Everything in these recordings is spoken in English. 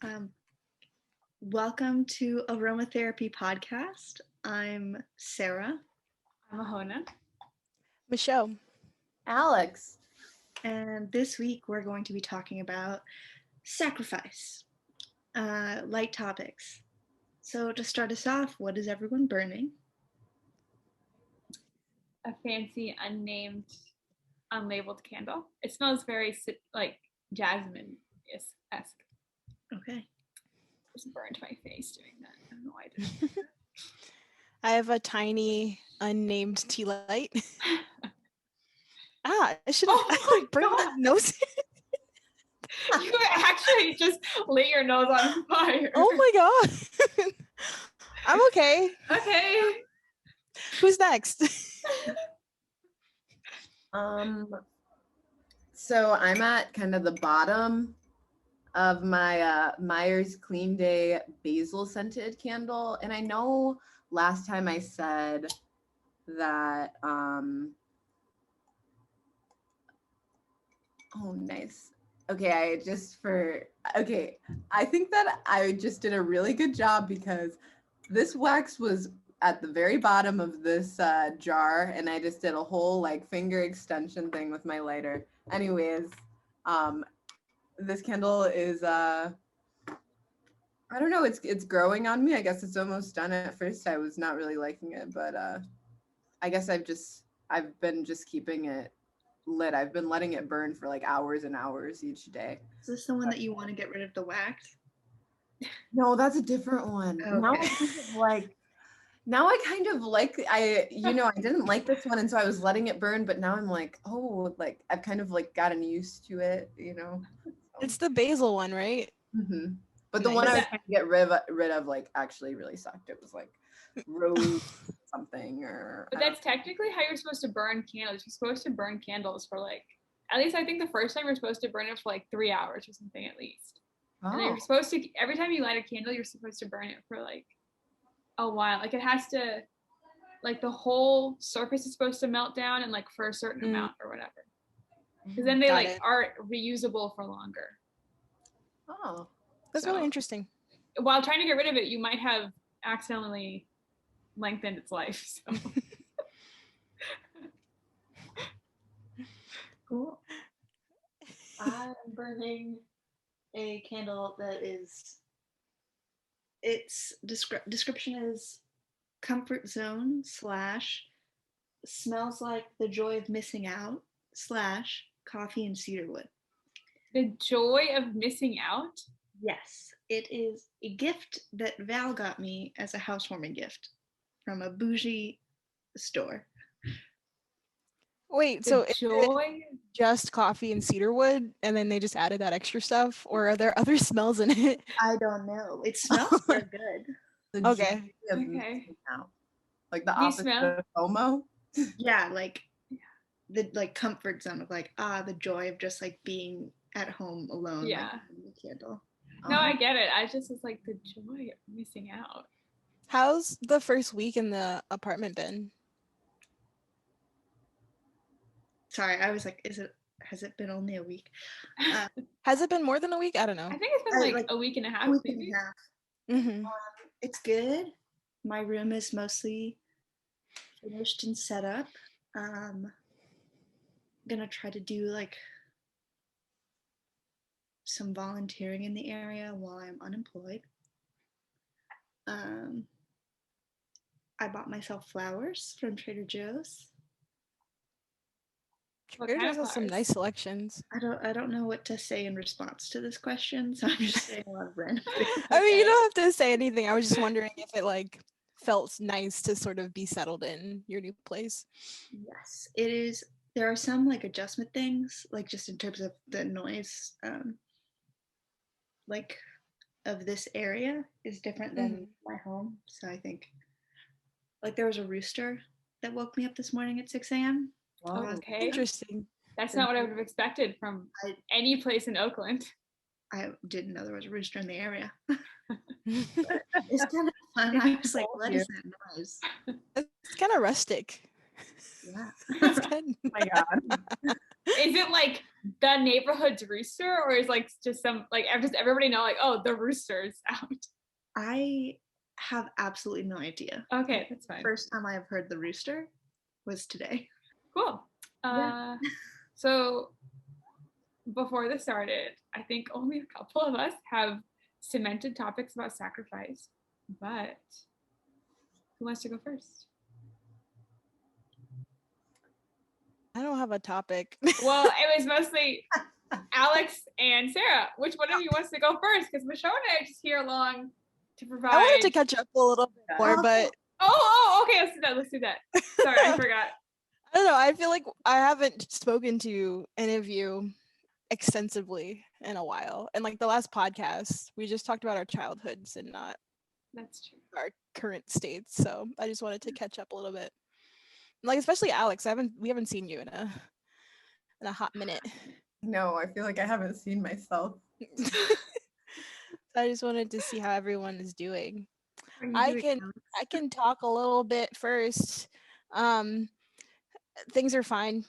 Um, Welcome to Aromatherapy podcast. I'm Sarah, I'm Ahona. Michelle. Alex. and this week we're going to be talking about sacrifice, light topics. So, to start us off, what is everyone burning? A fancy, unnamed, unlabeled candle. It smells very like jasmine-esque. Okay. Just burned my face doing that. I don't know why I did that. I have a tiny unnamed tea light. I should have burned my nose. You actually just lit your nose on fire. Oh my god. I'm okay. Okay. Who's next? So I'm at kind of the bottom of my Myers Clean Day basil scented candle, and I know last time I said that oh nice. Okay, I think that I just did a really good job because this wax was at the very bottom of this jar, and I just did a whole like finger extension thing with my lighter. Anyways, this candle is I don't know, it's growing on me. I guess it's almost done. At first I was not really liking it, but I guess I've been just keeping it lit. I've been letting it burn for like hours and hours each day. Is this the one that you want to get rid of the wax? No, that's a different one. Okay. Now I kind of like I didn't like this one, and so I was letting it burn, but now I'm like, oh, like I've kind of like gotten used to it, It's the basil one, right? Mm-hmm. But the one I was trying to get rid of like actually really sucked. It was like rose something or. But that's technically how you're supposed to burn candles. You're supposed to burn candles for like, at least I think the first time you're supposed to burn it for like 3 hours or something at least. And then you're supposed to, every time you light a candle, you're supposed to burn it for like a while. Like it has to, like the whole surface is supposed to melt down and like for a certain amount or whatever. Because then they are reusable for longer. Oh, that's really interesting. While trying to get rid of it, you might have accidentally lengthened its life. So. Cool. I'm burning a candle that is. Its description is comfort zone / smells like the joy of missing out / coffee and cedarwood. The joy of missing out? Yes, it is a gift that Val got me as a housewarming gift from a bougie store. Wait, so is it just coffee and cedarwood, and then they just added that extra stuff, or are there other smells in it? I don't know. It smells so good. Okay. Like the opposite of FOMO? Yeah, like the comfort zone of like the joy of just like being at home alone. Yeah. Like, the candle. No, I get it. I just was like the joy of missing out. How's the first week in the apartment been? Sorry, I was like, has it been only a week? Has it been more than a week? I don't know. I think it's been like a week and a half. Mm-hmm. It's good. My room is mostly finished and set up. I'm gonna try to do like some volunteering in the area while I'm unemployed. I bought myself flowers from Trader Joe's. Trader Joe's has some nice selections. I don't know what to say in response to this question, so I'm just saying a lot of random things. I mean, you don't have to say anything. I was just wondering if it like felt nice to sort of be settled in your new place. Yes, it is. There are some like adjustment things, like just in terms of the noise, like of this area is different than my home. So I think like there was a rooster that woke me up this morning at 6 a.m. Wow. Okay. Interesting. That's not what I would have expected from any place in Oakland. I didn't know there was a rooster in the area. It's kind of fun. I was like, what is that noise? It's kind of rustic. Yeah. It's good. Oh my god. Is it like the neighborhood's rooster, or is like just some like just everybody know like, oh, the rooster's out? I have absolutely no idea. Okay, that's fine. First time I have heard the rooster was today. Cool. Yeah. So before this started, I think only a couple of us have cemented topics about sacrifice, but who wants to go first? I don't have a topic. Well, it was mostly Alex and Sarah. Which one of you wants to go first? Because Michelle and I are just here along to provide. I wanted to catch up a little bit more, but okay, let's do that. Sorry, I forgot. I don't know. I feel like I haven't spoken to any of you extensively in a while. And like the last podcast, we just talked about our childhoods and not That's true. our current states. So I just wanted to catch up a little bit. Like especially Alex, we haven't seen you in a hot minute. No, I feel like I haven't seen myself. I just wanted to see how everyone is doing. I can talk a little bit first. Things are fine.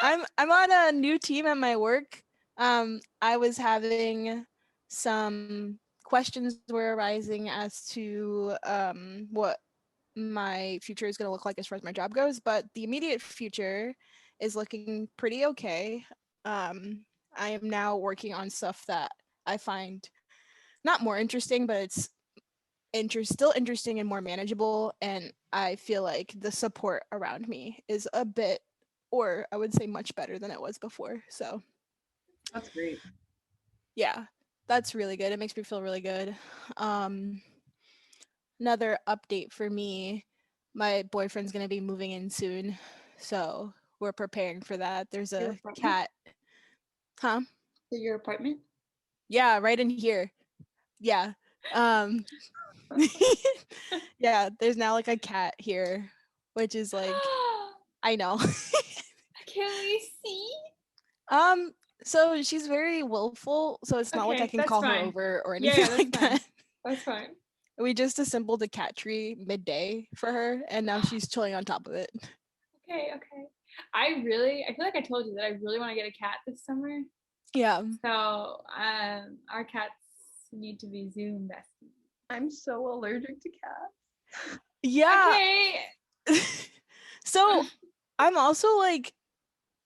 I'm on a new team at my work. I was having some questions were arising as to what my future is going to look like as far as my job goes, but the immediate future is looking pretty okay. I am now working on stuff that I find not more interesting, but it's still interesting and more manageable, and I feel like the support around me is a bit, or I would say much better than it was before. So That's great. yeah, that's really good. It makes me feel really good. Another update for me, my boyfriend's gonna be moving in soon, so we're preparing for that. There's a cat. Huh? So your apartment? Yeah, right in here. Yeah. Yeah, there's now like a cat here, which is like I know. Can we see? So she's very willful, so it's not like I can call her over or anything like that. That's fine. We just assembled a cat tree midday for her, and now she's chilling on top of it. Okay. I feel like I told you that I really want to get a cat this summer. Yeah. So our cats need to be Zoom besties. I'm so allergic to cats. Yeah. Okay. So I'm also like,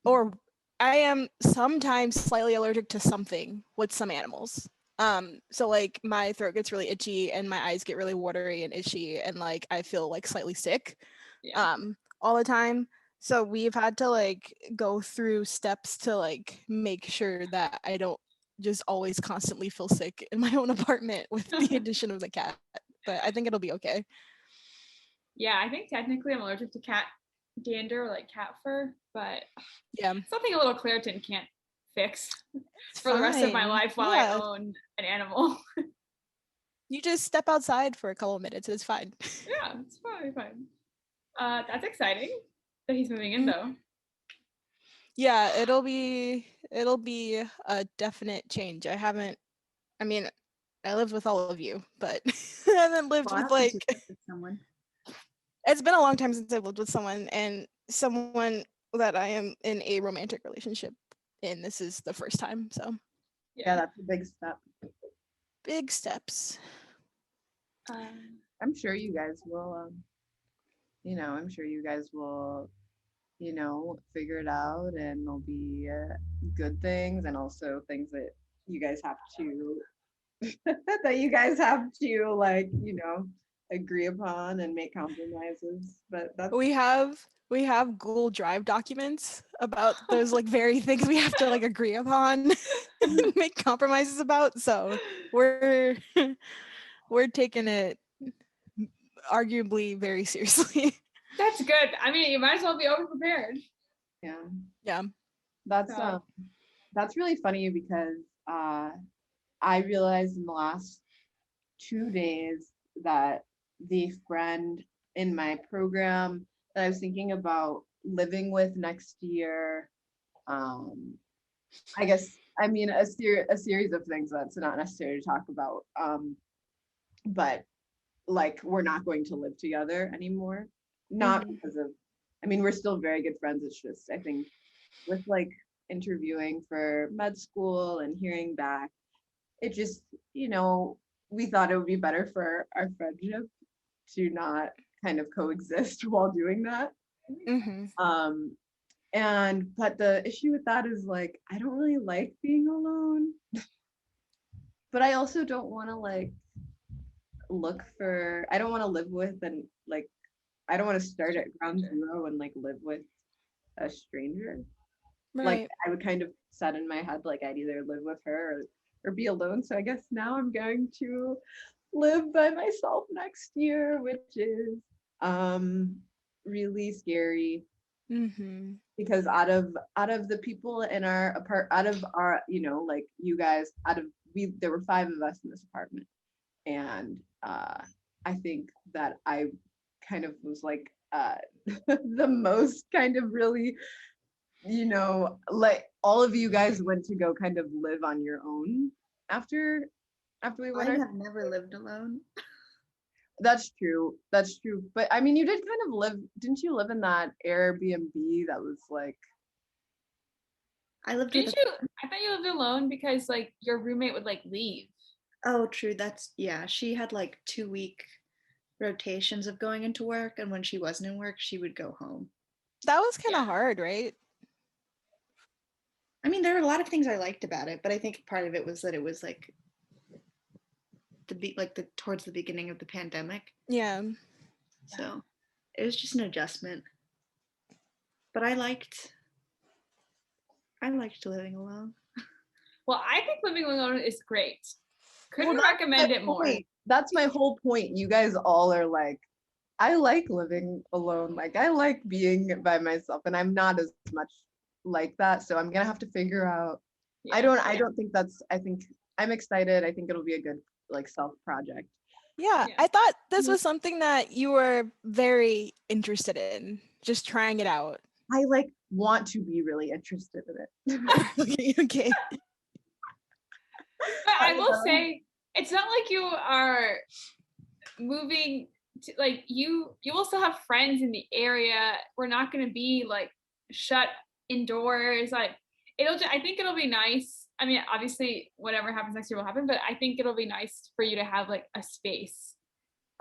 or I am sometimes slightly allergic to something with some animals. So like my throat gets really itchy and my eyes get really watery and itchy and like I feel like slightly sick all the time. So we've had to like go through steps to like make sure that I don't just always constantly feel sick in my own apartment with the addition of the cat. But I think it'll be okay. Yeah, I think technically I'm allergic to cat dander or like cat fur, but yeah, something a little Claritin can't fix for the rest of my life while I own an animal. You just step outside for a couple of minutes, it's fine. Yeah, it's probably fine. That's exciting that he's moving in though. Yeah, it'll be a definite change. I lived with all of you, but I haven't lived with like someone. It's been a long time since I've lived with someone, and someone that I am in a romantic relationship in. This is the first time, so yeah, that's a big step. Big steps. I'm sure you guys will I'm sure you guys will figure it out, and there'll be good things and also things that you guys have to like agree upon and make compromises. But that's we have Google Drive documents about those like very things we have to like agree upon and make compromises about. So we're taking it arguably very seriously. That's good. I mean, you might as well be over prepared. Yeah. That's really funny because I realized in the last 2 days that the friend in my program that I was thinking about living with next year, I guess, I mean, a series of things that's not necessary to talk about, but like we're not going to live together anymore, not because of I mean, we're still very good friends. It's just, I think with like interviewing for med school and hearing back, it just, we thought it would be better for our friendship to not kind of coexist while doing that. Mm-hmm. But the issue with that is like, I don't really like being alone, but I also don't want to like I don't want to live with and like, I don't want to start at ground zero and like live with a stranger. Like Right. I would kind of set in my head like I'd either live with her or be alone. So I guess now I'm going to live by myself next year, which is really scary Mm-hmm. because out of the people in out of our, like you guys, there were 5 of us in this apartment, and I think that I kind of was like the most kind of really, like all of you guys went to go kind of live on your own after we went. I have never lived alone. That's true. That's true. But I mean, you did kind of didn't you live in that Airbnb that was like, I lived Didn't with you? I thought you lived alone because like your roommate would like leave. Oh, true. Yeah, she had like 2-week rotations of going into work, and when she wasn't in work, she would go home. That was kind of Yeah. hard, right? I mean, there were a lot of things I liked about it, but I think part of it was that it was like towards the beginning of the pandemic, Yeah. so it was just an adjustment. But I liked living alone. Well, I think living alone is great. Couldn't Well, recommend it more. That's my whole point. You guys all are like, I like living alone. Like I like being by myself, and I'm not as much like that. So I'm gonna have to figure out. Yeah. I don't think I think I'm excited. I think it'll be a good like self project. Yeah, Yeah. I thought this was something that you were very interested in, just trying it out. I like want to be really interested in it. Okay. But I will say, it's not like you are moving to, like you will still have friends in the area. We're not going to be like shut indoors. Like I think it'll be nice. I mean, obviously whatever happens next year will happen, but I think it'll be nice for you to have like a space,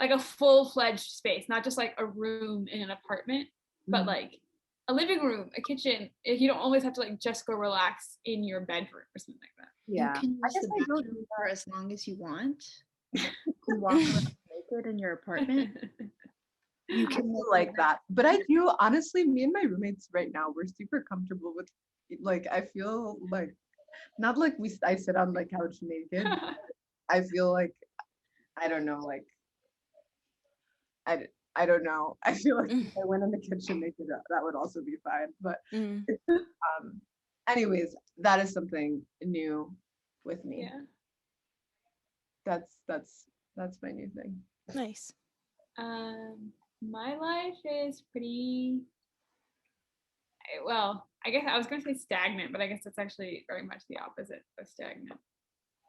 like a full-fledged space, not just like a room in an apartment, but like a living room, a kitchen. If you don't always have to like just go relax in your bedroom or something like that. Yeah, You can use the bathroom for as long as you want. You can walk around naked in your apartment. You can like that. But I do honestly, me and my roommates right now, we're super comfortable with like I feel like not like I sit on the couch naked. I feel like I don't know, like I don't know. I feel like if I went in the kitchen naked, that would also be fine. But anyways, that is something new with me. Yeah. That's my new thing. Nice. My life is pretty, well, I guess I was going to say stagnant, but I guess that's actually very much the opposite of stagnant.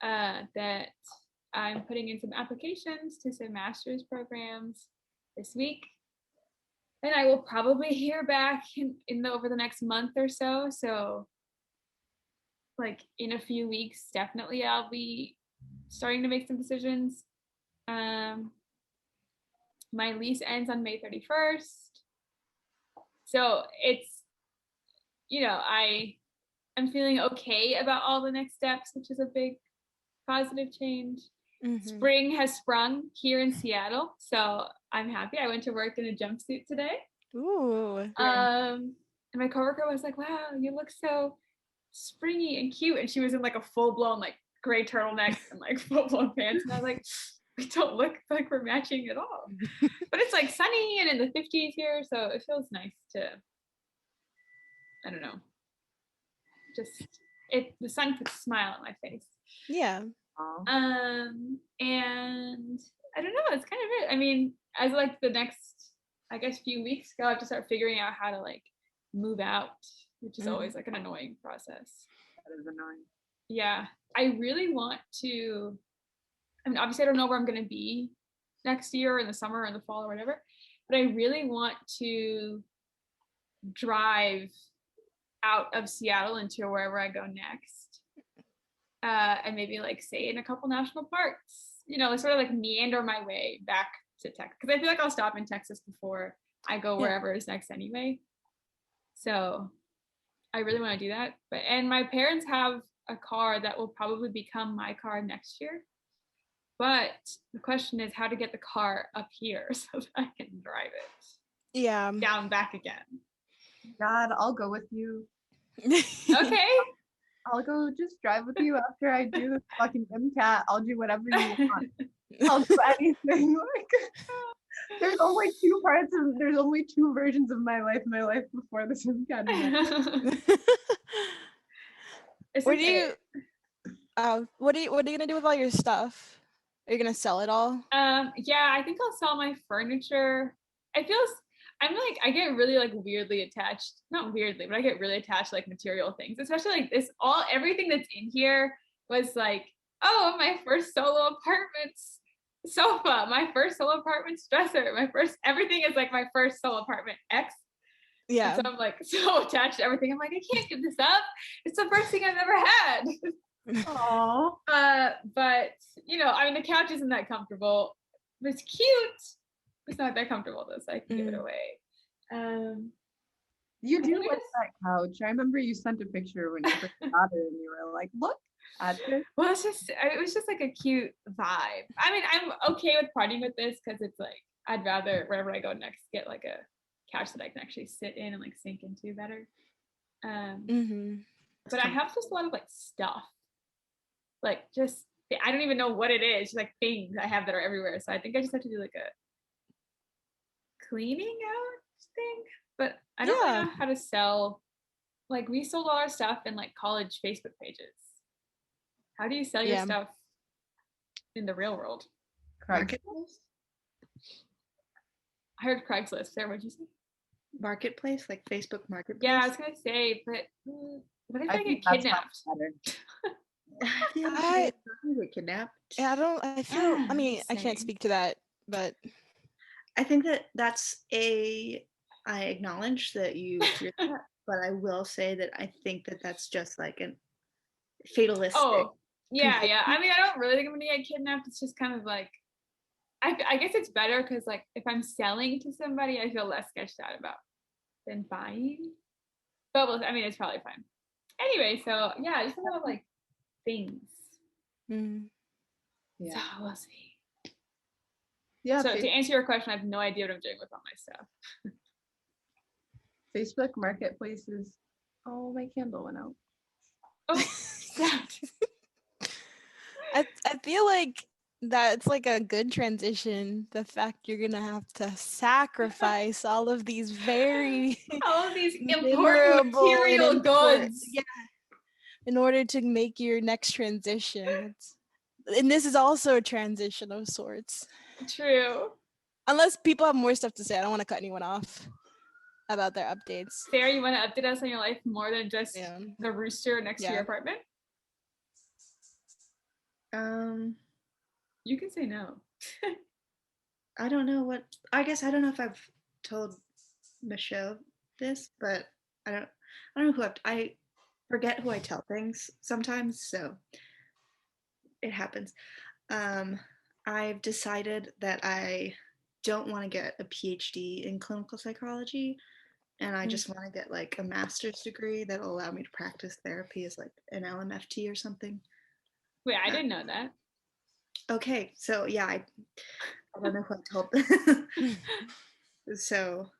That I'm putting in some applications to some master's programs this week, and I will probably hear back over the next month or so. So, like in a few weeks, definitely I'll be starting to make some decisions. My lease ends on May 31st. So it's, I'm feeling okay about all the next steps, which is a big positive change. Mm-hmm. Spring has sprung here in Seattle, so I'm happy. I went to work in a jumpsuit today. Ooh. And my coworker was like, "Wow, you look so springy and cute," and she was in like a full-blown like gray turtleneck and like full-blown pants, and I was like, we don't look like we're matching at all. But it's like sunny and in the 50s here, so it feels nice to, I don't know, just the sun puts a smile on my face. Yeah. And I don't know, it's kind of it. I mean, as like the next, I guess, few weeks, I'll have to start figuring out how to like move out, which is always like an annoying process. That is annoying. Yeah, I really want to. I mean, obviously, I don't know where I'm going to be next year in the summer or in the fall or whatever, but I really want to drive out of Seattle into wherever I go next. And maybe like stay in a couple national parks, sort of like meander my way back to Texas. Because I feel like I'll stop in Texas before I go wherever is next anyway. So I really want to do that. And my parents have a car that will probably become my car next year. But the question is how to get the car up here so that I can drive it. Yeah. Down back again. God, I'll go with you. Okay. I'll go just drive with you after I do this fucking MCAT. I'll do whatever you want. I'll do anything. There's only two versions of my life before this MCAT. What are you gonna do with all your stuff? Are you gonna sell it all? Yeah, I think I'll sell my furniture. I get really like weirdly attached, not weirdly, but I get really attached to like material things, especially like everything that's in here was like, oh, my first solo apartment's sofa, my first solo apartment's dresser, everything is like my first solo apartment X. Yeah. And so I'm like so attached to everything. I'm like, I can't give this up. It's the first thing I've ever had. Aww. But the couch isn't that comfortable. It's cute. It's not that comfortable though, so I can give it away. You do like that couch. I remember you sent a picture when you first got it, and you were like, "Look at this." Well, it was just like a cute vibe. I mean, I'm okay with parting with this because it's like I'd rather wherever I go next get like a couch that I can actually sit in and like sink into better. But I have just a lot of like stuff, like just I don't even know what it is, just like things I have that are everywhere. So I think I just have to do like a cleaning out thing. But I don't really know how to sell. Like we sold all our stuff in like college Facebook pages. How do you sell your stuff in the real world? Marketplace? I heard Craigslist. Sarah, what'd you say? Marketplace, like Facebook Marketplace. Yeah, I was gonna say, but what if I get kidnapped? I get kidnapped. Yeah, I mean, I can't speak to that, but I think I acknowledge that you fear that, but I will say that I think that that's just like an fatalistic. Oh, yeah. I mean, I don't really think I'm gonna get kidnapped. It's just kind of like, I guess it's better because like if I'm selling to somebody, I feel less sketched out about than buying. But it's probably fine. Anyway, so yeah, just a lot of like things. Yeah. So we'll see. Yeah. So to answer your question, I have no idea what I'm doing with all my stuff. Facebook Marketplaces. Oh, my candle went out. Oh, I feel like that's like a good transition. The fact you're gonna have to sacrifice all of these all of these important material goods. Yeah. In order to make your next transition. And this is also a transition of sorts. True. Unless people have more stuff to say. I don't want to cut anyone off about their updates. Sarah, you want to update us on your life more than just the rooster next to your apartment? You can say no. I don't know I don't know if I've told Michelle this, but I don't know I forget who I tell things sometimes, so it happens. I've decided that I don't want to get a PhD in clinical psychology, and I just want to get like a master's degree that'll allow me to practice therapy as like an LMFT or something. Wait, I didn't know that. Okay, so yeah, I don't know who I told. So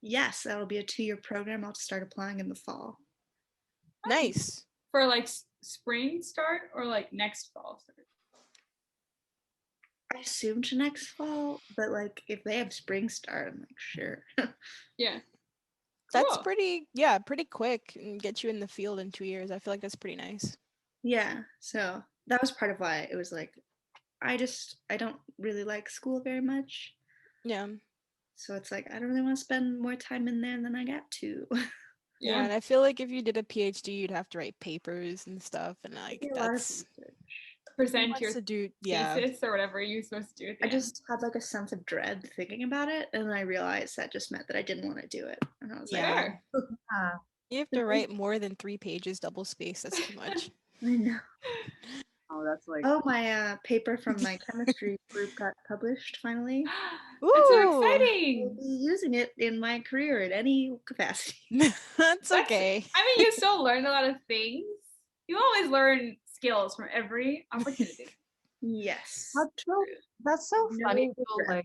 yes, that'll be a 2-year program. I'll start applying in the fall. Nice. For like spring start or like next fall start? I assumed next fall, but like if they have spring start, I'm like, sure. Yeah. That's pretty quick and get you in the field in 2 years. I feel like that's pretty nice. Yeah, so that was part of why it was like, I don't really like school very much. Yeah. So it's like, I don't really want to spend more time in there than I got to. Yeah, and I feel like if you did a PhD, you'd have to write papers and stuff, and like a lot of research. present Wants your to do, yeah. thesis or whatever you're supposed to do at the I end. just had like a sense of dread thinking about it, and then I realized that just meant that I didn't want to do it, and I was like, Yeah. Fair. You have to write more than 3 pages double space. That's too much. I know. Oh, that's like Oh, my paper from my chemistry group got published finally. That's so Ooh. I'll exciting. be using it in my career in any capacity. That's okay. I mean, you still learn a lot of things. You always learn skills from every opportunity. Yes. that's so No funny. So, like,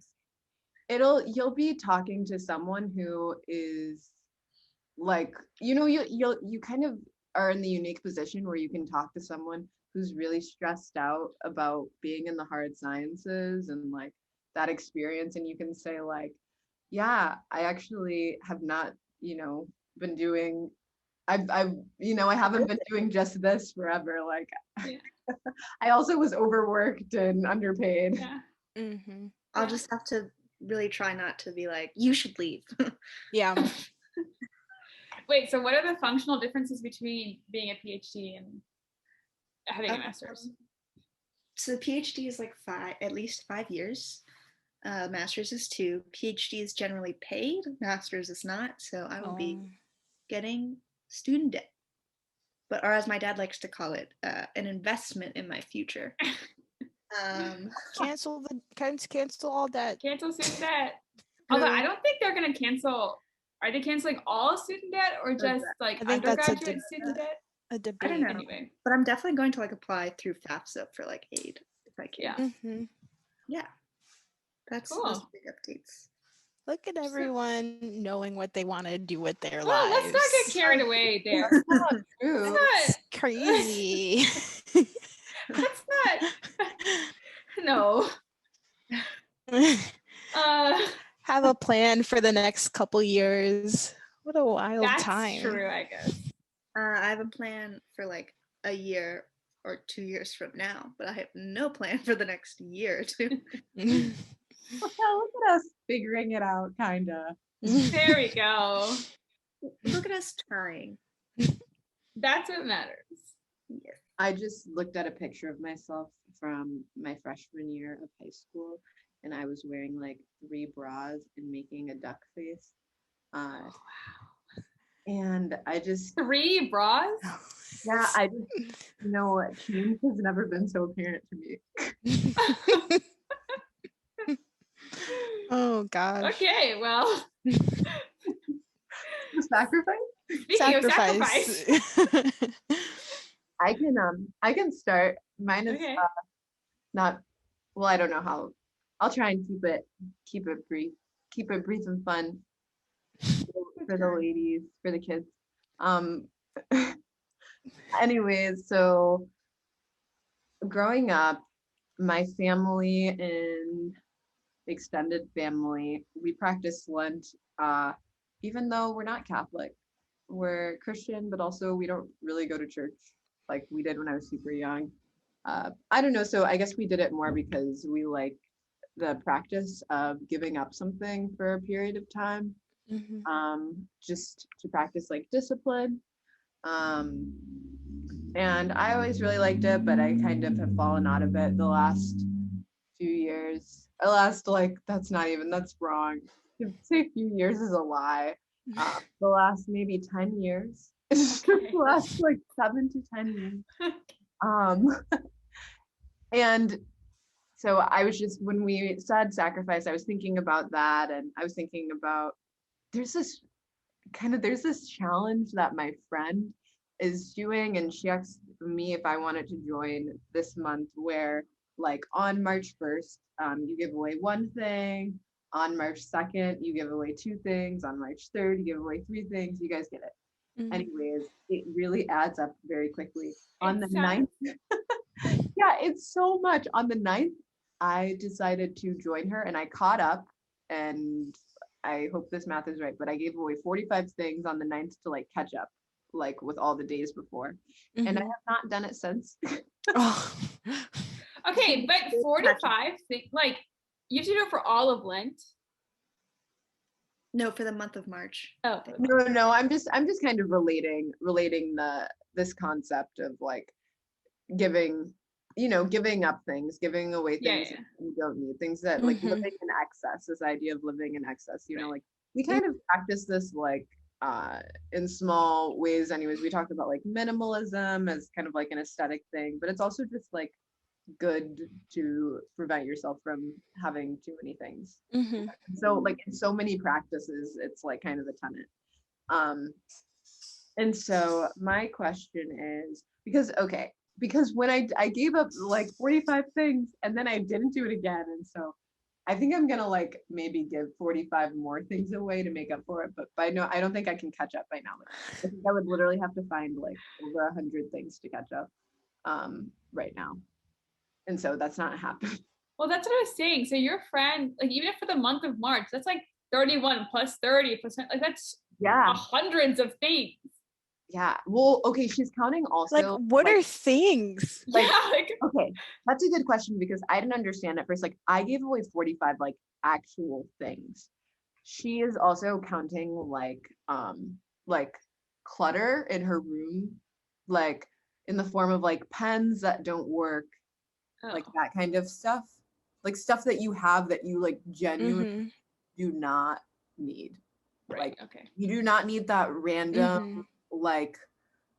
regrets. you'll be talking to someone who is like, you kind of are in the unique position where you can talk to someone who's really stressed out about being in the hard sciences and like that experience, and you can say like, yeah, I actually have not, been doing, I haven't been doing just this forever. Like, Yeah. I also was overworked and underpaid. Yeah. Mm-hmm. I'll Yeah. just have to really try not to be like, you should leave. Yeah. Wait, so what are the functional differences between being a PhD and having a master's? So PhD is like at least 5 years. Master's is 2. PhD is generally paid. Master's is not. So I will be getting student debt, or as my dad likes to call it, an investment in my future. Cancel all that. Cancel student debt. Although I don't think they're gonna cancel. Are they canceling all student debt or just like I think that's undergraduate student debt? a I debate. don't know, Anyway, but I'm definitely going to like apply through FAFSA for like aid if I can. yeah. Mm-hmm. Yeah, that's Cool. those big updates. Look at everyone knowing what they want to do with their Well, lives. let's not get carried away there. Not true. It's crazy. That's not. No. Have a plan for the next couple years. What a wild That's time. true, I guess. I have a plan for like a year or 2 years from now, but I have no plan for the next year or two. Look at us figuring it out, kinda. There we go. Look at us trying. That's what matters. Yes. I just looked at a picture of myself from my freshman year of high school, and I was wearing like 3 bras and making a duck face. Wow. And I just, 3 bras? yeah, I just, change has never been so apparent to me. Oh gosh. Okay, well. Sacrifice? Speaking of sacrifice. I can start. Mine is Okay. not, well, I don't know how. I'll try and keep it brief and fun for the ladies, for the kids. Anyways, so growing up, my family and extended family, we practice Lent, even though we're not Catholic. We're Christian, but also we don't really go to church like we did when I was super young. I don't know. So I guess we did it more because we like the practice of giving up something for a period of time, just to practice like discipline. And I always really liked it, but I kind of have fallen out of it the last few years. That's wrong. To say a few years is a lie. The last maybe 10 years. The last like 7 to 10 years. And so I was just, when we said sacrifice, I was thinking about that, and I was thinking about there's this challenge that my friend is doing, and she asked me if I wanted to join this month, where like on March 1st, you give away 1 thing. On March 2nd, you give away 2 things. On March 3rd, you give away 3 things. You guys get it. Anyways, it really adds up very quickly. On the 9th, yeah, it's so much. On the 9th, I decided to join her, and I caught up, and I hope this math is right, but I gave away 45 things on the 9th to like catch up, like with all the days before. And I have not done it since. Okay, but 45 things, like you have to do it for all of Lent. No, for the month of March. Oh, No, I'm just kind of relating this concept of like giving giving up things, giving away things Yeah. that you don't need, things that like living in excess, this idea of living in excess, Right. like we kind of practice this like in small ways anyways. We talked about like minimalism as kind of like an aesthetic thing, but it's also just like good to prevent yourself from having too many things. So like in so many practices, it's like kind of the tenet. And so my question is, because when I gave up like 45 things and then I didn't do it again, and so I think I'm gonna like maybe give 45 more things away to make up for it, but I don't think I can catch up by now. I think I would literally have to find like over 100 things to catch up right now, and so that's not happening. Well, that's what I was saying. So your friend, like even for the month of March, that's like 31 plus 30%. Like that's hundreds of things. Yeah. Well, okay, she's counting also. Like, what are things? Like, okay, that's a good question because I didn't understand at first. Like, I gave away 45 like actual things. She is also counting like clutter in her room, like in the form of like pens that don't work, like that kind of stuff. Like stuff that you have that you like genuinely do not need. Right. Like, okay. you do not need that random like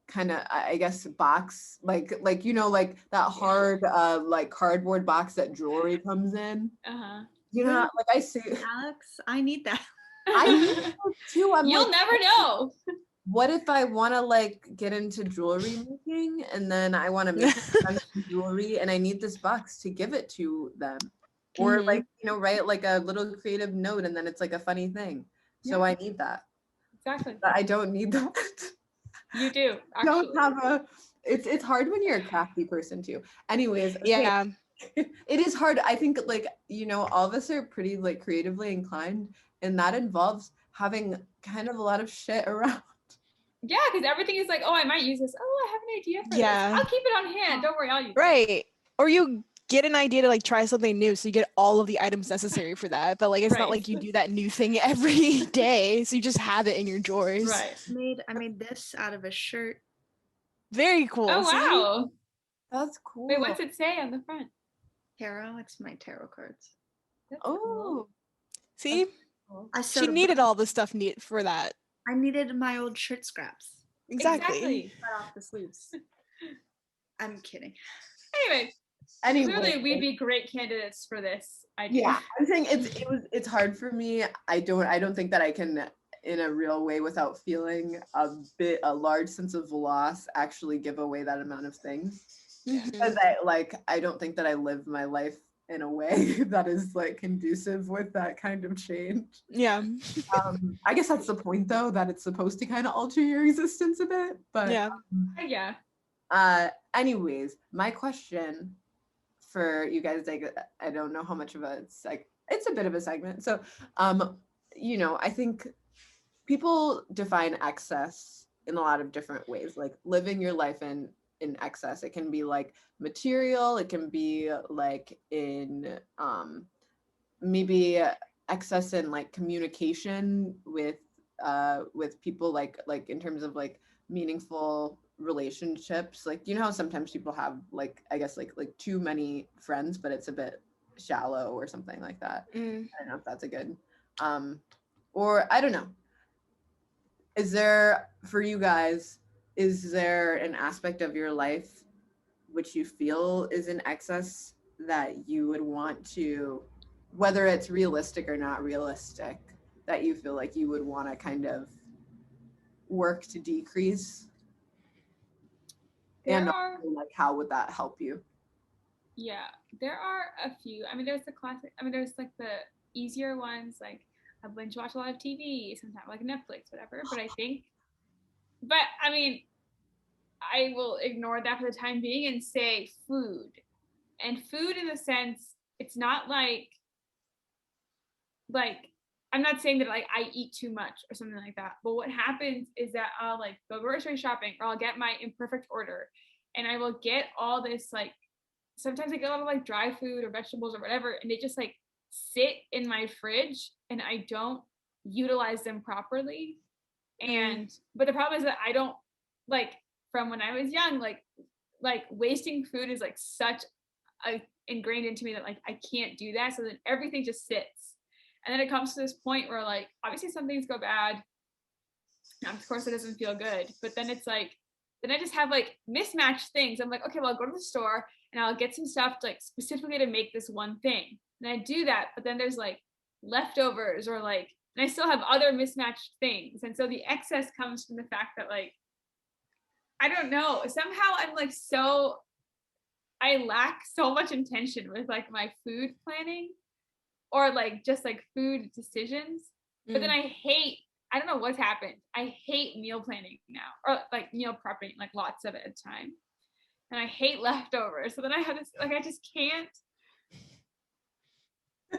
kind of I guess box like like that hard like cardboard box that jewelry comes in. Like I say, Alex, I need that. I need that too. You'll never know. What if I want to like get into jewelry making and then I want to make jewelry and I need this box to give it to them, or like write like a little creative note and then it's like a funny thing. So I need that. Exactly. But I don't need that. You do. Actually. Don't have it's hard when you're a crafty person too. Anyways, yeah. it is hard. I think like all of us are pretty like creatively inclined, and that involves having kind of a lot of shit around. Yeah, because everything is like, oh, I might use this. Oh, I have an idea for this. I'll keep it on hand. Don't worry, I'll use it. Right. Or you get an idea to like try something new, so you get all of the items necessary for that. But like it's not like you do that new thing every day, so you just have it in your drawers. Right. I made this out of a shirt. Very cool. Oh wow. That's cool. Wait, what's it say on the front? Tarot. It's my tarot cards. That's cool. See? Cool. She needed all the stuff for that. I needed my old shirt scraps. Exactly. Cut off the sleeves. I'm kidding. Anyway, clearly we'd be great candidates for this idea. Yeah, I'm saying it's hard for me. I don't think that I can in a real way without feeling a large sense of loss actually give away that amount of things. Because I don't think that I live my life in a way that is like conducive with that kind of change. Yeah. I guess that's the point though, that it's supposed to kind of alter your existence a bit. But yeah. Anyways, my question for you guys, like I don't know how much of it's a bit of a segment. So I think people define excess in a lot of different ways, like living your life in excess. It can be like material, it can be like in maybe excess in like communication with people, like in terms of like meaningful relationships. Like how sometimes people have like I guess like too many friends, but it's a bit shallow or something like that. I don't know if that's a good or I don't know. Is there, for you guys, is there an aspect of your life which you feel is in excess that you would want to, whether it's realistic or not realistic, that you feel like you would want to kind of work to decrease? And like, how would that help you? Yeah, there are a few. I mean, there's the classic. I mean, there's like the easier ones, like I binge watch a lot of TV sometimes, like Netflix, whatever. But I mean, I will ignore that for the time being and say food. And food in the sense, it's not like I'm not saying that like I eat too much or something like that. But what happens is that I'll like go grocery shopping, or I'll get my imperfect order, and I will get all this like, sometimes I get a lot of like dry food or vegetables or whatever, and they just like sit in my fridge and I don't utilize them properly. And but the problem is that I don't, like, from when I was young, like like wasting food is like such a ingrained into me that like I can't do that. So then everything just sits. And then it comes to this point where like obviously some things go bad. Of course it doesn't feel good. But then it's like then I just have like mismatched things. I'm like, okay, well I'll go to the store and I'll get some stuff like specifically to make this one thing. And I do that, but then there's like leftovers or like and I still have other mismatched things. And so the excess comes from the fact that like I don't know, somehow I'm like so I lack so much intention with like my food planning or like just like food decisions. But then I don't know what's happened. I hate meal planning now or like meal prepping, like lots of it at a time. And I hate leftovers. So then I have this, like, I just can't.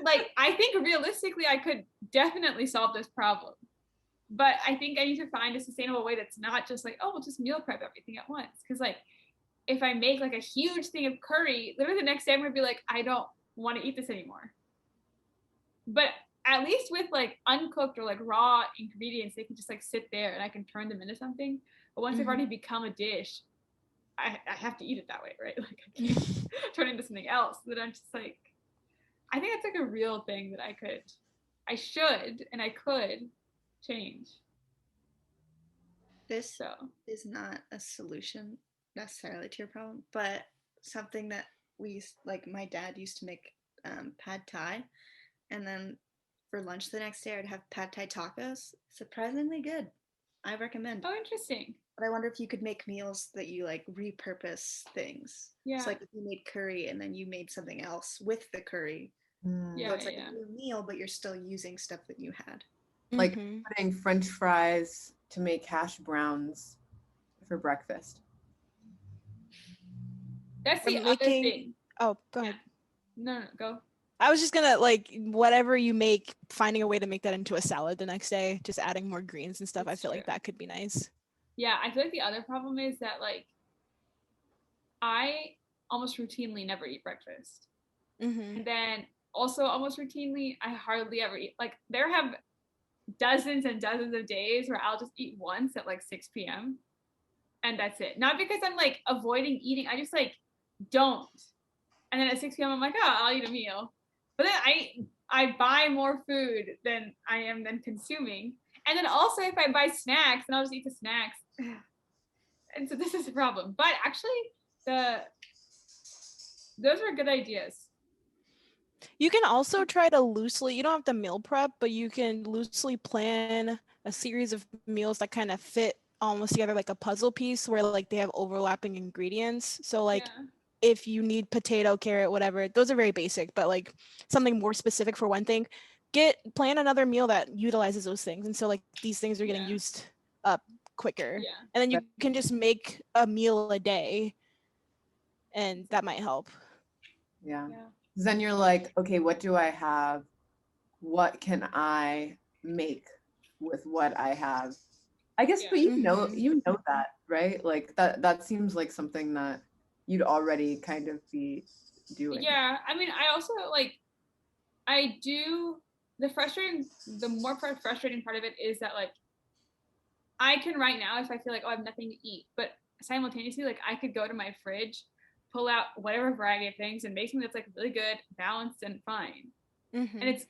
Like, I think realistically, I could definitely solve this problem. But I think I need to find a sustainable way that's not just like, oh, we'll just meal prep everything at once. Because, like, if I make like a huge thing of curry, literally the next day I'm gonna be like, I don't want to eat this anymore. But at least with like uncooked or like raw ingredients, they can just like sit there and I can turn them into something. But once they've already become a dish, I have to eat it that way, right? Like I can't turn it into something else. That I'm just like, I think that's like a real thing that I should, and I could change. This So is not a solution necessarily to your problem, but something that like my dad used to make pad thai, and then for lunch the next day I'd have pad thai tacos. Surprisingly good. I recommend. oh, interesting. But I wonder if you could make meals that you like repurpose things. Yeah. So like if you made curry and then you made something else with the curry. Yeah, So it's like yeah. a new meal, but you're still using stuff that you had. Like putting French fries to make hash browns for breakfast. That's the other thing. Oh, go ahead. No, go. I was just gonna like whatever you make, finding a way to make that into a salad the next day, just adding more greens and stuff. That's I feel true. like that could be nice. Yeah, I feel like the other problem is that like I almost routinely never eat breakfast. And then also almost routinely, I hardly ever eat. Like there have dozens and dozens of days where I'll just eat once at like 6 p.m. and that's it. Not because I'm like avoiding eating. I just like don't. And then at 6 p.m. I'm like, oh, I'll eat a meal. But then I buy more food than I am then consuming. And then also if I buy snacks, then I'll just eat the snacks. And so this is the problem. But actually those are good ideas. You can also try to loosely, you don't have to meal prep, but you can loosely plan a series of meals that kind of fit almost together like a puzzle piece where like they have overlapping ingredients. So like if you need potato, carrot, whatever, those are very basic, but like something more specific for one thing, plan another meal that utilizes those things. And so like these things are getting used up quicker. Yeah. And then you can just make a meal a day and that might help. Yeah. Then you're like, okay, what do I have? What can I make with what I have? I guess, but you know that, right? Like that seems like something that you'd already kind of be doing. Yeah, I mean, I also like, I do the more frustrating part of it is that like, I can right now if I feel like oh I have nothing to eat, but simultaneously like I could go to my fridge, pull out whatever variety of things and make something that's like really good, balanced, and fine. And it's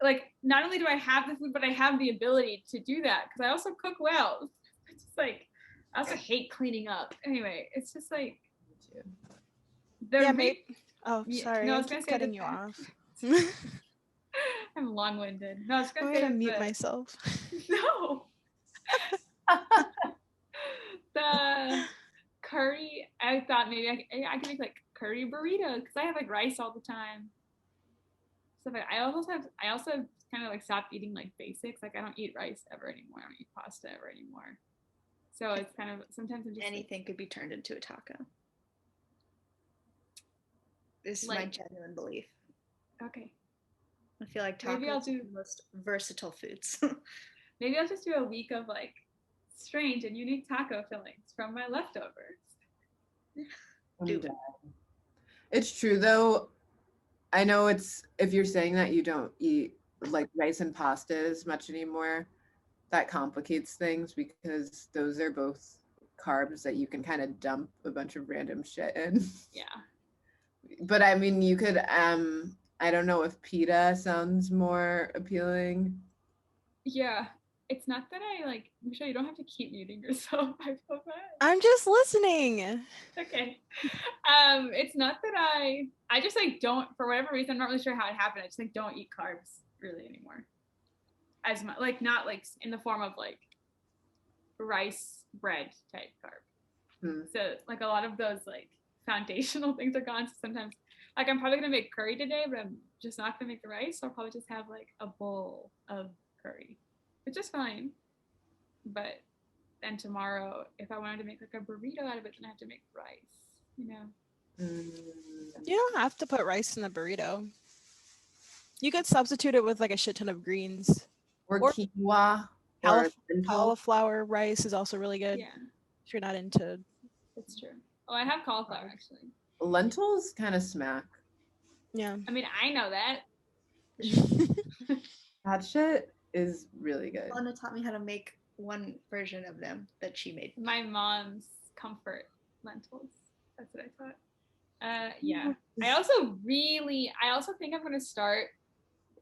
like not only do I have the food, but I have the ability to do that because I also cook well. It's just like I also hate cleaning up. Anyway, it's just like oh sorry, no, I I was gonna keep say cutting you off. I'm long-winded. No, I was I'm gonna gonna mute myself. No. The curry, I thought maybe I could make like curry burrito because I have like rice all the time. So like, I also kind of like stopped eating like basics. Like I don't eat rice ever anymore. I don't eat pasta ever anymore. So it's kind of sometimes I'm just anything could be turned into a taco. This is like, my genuine belief. Okay. I feel like tacos are the most versatile foods. Maybe I'll just do a week of like strange and unique taco fillings from my leftovers. It's true though. I know it's if you're saying that you don't eat like rice and pasta as much anymore, that complicates things because those are both carbs that you can kind of dump a bunch of random shit in. Yeah. But I mean, you could I don't know if pita sounds more appealing. Yeah. It's not that I like, Michelle, you don't have to keep muting yourself. I feel bad. I'm just listening. Okay. It's not that I just like don't, for whatever reason, I'm not really sure how it happened. I just like don't eat carbs really anymore. As much, like not like in the form of like rice bread type carb. So like a lot of those like foundational things are gone. So sometimes like I'm probably gonna make curry today, but I'm just not gonna make the rice. So I'll probably just have like a bowl of curry, which is fine. But then tomorrow, if I wanted to make like a burrito out of it, then I have to make rice, you know? You don't have to put rice in the burrito. You could substitute it with like a shit ton of greens. Or Or quinoa or lentil. Cauliflower rice is also really good. Yeah, If you're not into. that's true. Oh, I have cauliflower actually. Lentils kind of smack. Yeah. I mean, I know that. That shit is really good. Anna taught me how to make one version of them that she made. My mom's comfort lentils. That's what I thought. Yeah. I also think I'm gonna start.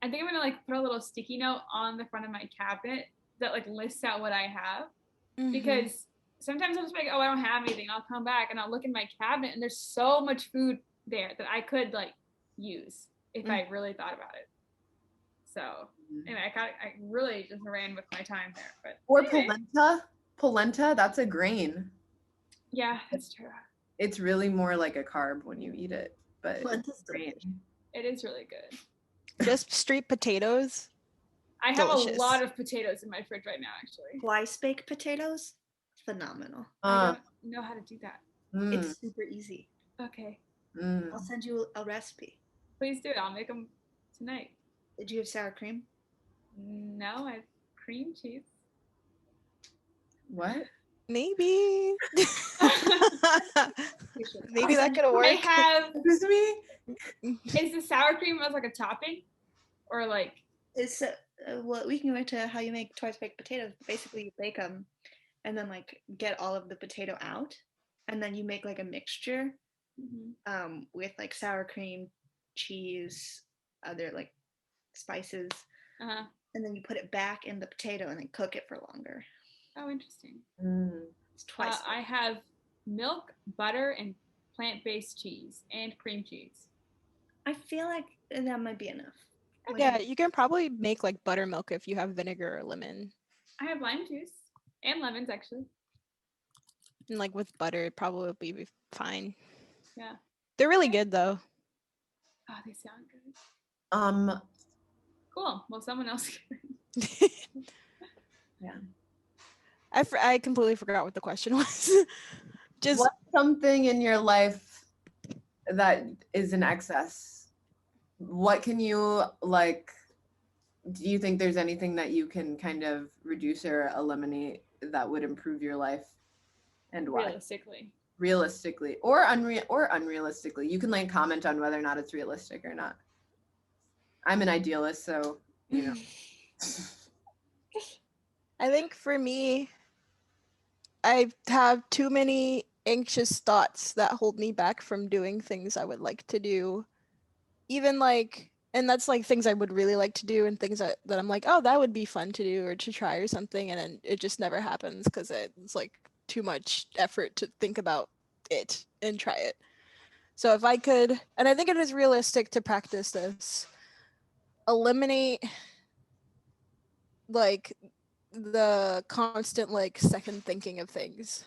I think I'm gonna like put a little sticky note on the front of my cabinet that like lists out what I have. Because sometimes I'm just like, oh, I don't have anything. I'll come back and I'll look in my cabinet and there's so much food there that I could like use if I really thought about it. So anyway, I really just ran with my time there. But or anyway. polenta, that's a grain. Yeah, that's true. It's really more like a carb when you eat it, but Polenta's it's a grain. It is really good. Just street potatoes. I have Delicious. a lot of potatoes in my fridge right now, actually. Twice baked potatoes, phenomenal. I don't know how to do that. It's super easy. Okay. I'll send you a recipe. Please do it. I'll make them tonight. Did you have sour cream? No, I have cream cheese. What? Maybe. Maybe that could work. I have. Excuse me? Is the sour cream as like a topping, or like? It's well, we can go into how you make twice baked potatoes. Basically, you bake them, and then like get all of the potato out, and then you make like a mixture, with like sour cream, cheese, other like spices, and then you put it back in the potato and then cook it for longer. Oh, interesting. It's twice. I have milk, butter, and plant-based cheese and cream cheese. I feel like that might be enough. Like, Yeah, you can probably make like buttermilk if you have vinegar or lemon. I have lime juice and lemons actually. And like with butter, it probably would be fine. Yeah. They're really good though. Oh, they sound good. Cool. Well, someone else can. Yeah. I completely forgot what the question was. Just what's something in your life that is in excess? What can you like? Do you think there's anything that you can kind of reduce or eliminate that would improve your life, and why? Realistically, or unrealistically. You can like comment on whether or not it's realistic or not. I'm an idealist, so you know. I think for me, I have too many anxious thoughts that hold me back from doing things I would like to do. Even like, and that's like things I would really like to do and things that I'm like, oh, that would be fun to do or to try or something. And then it just never happens because it's like too much effort to think about it and try it. So if I could, and I think it is realistic to practice this, eliminate like the constant like second thinking of things.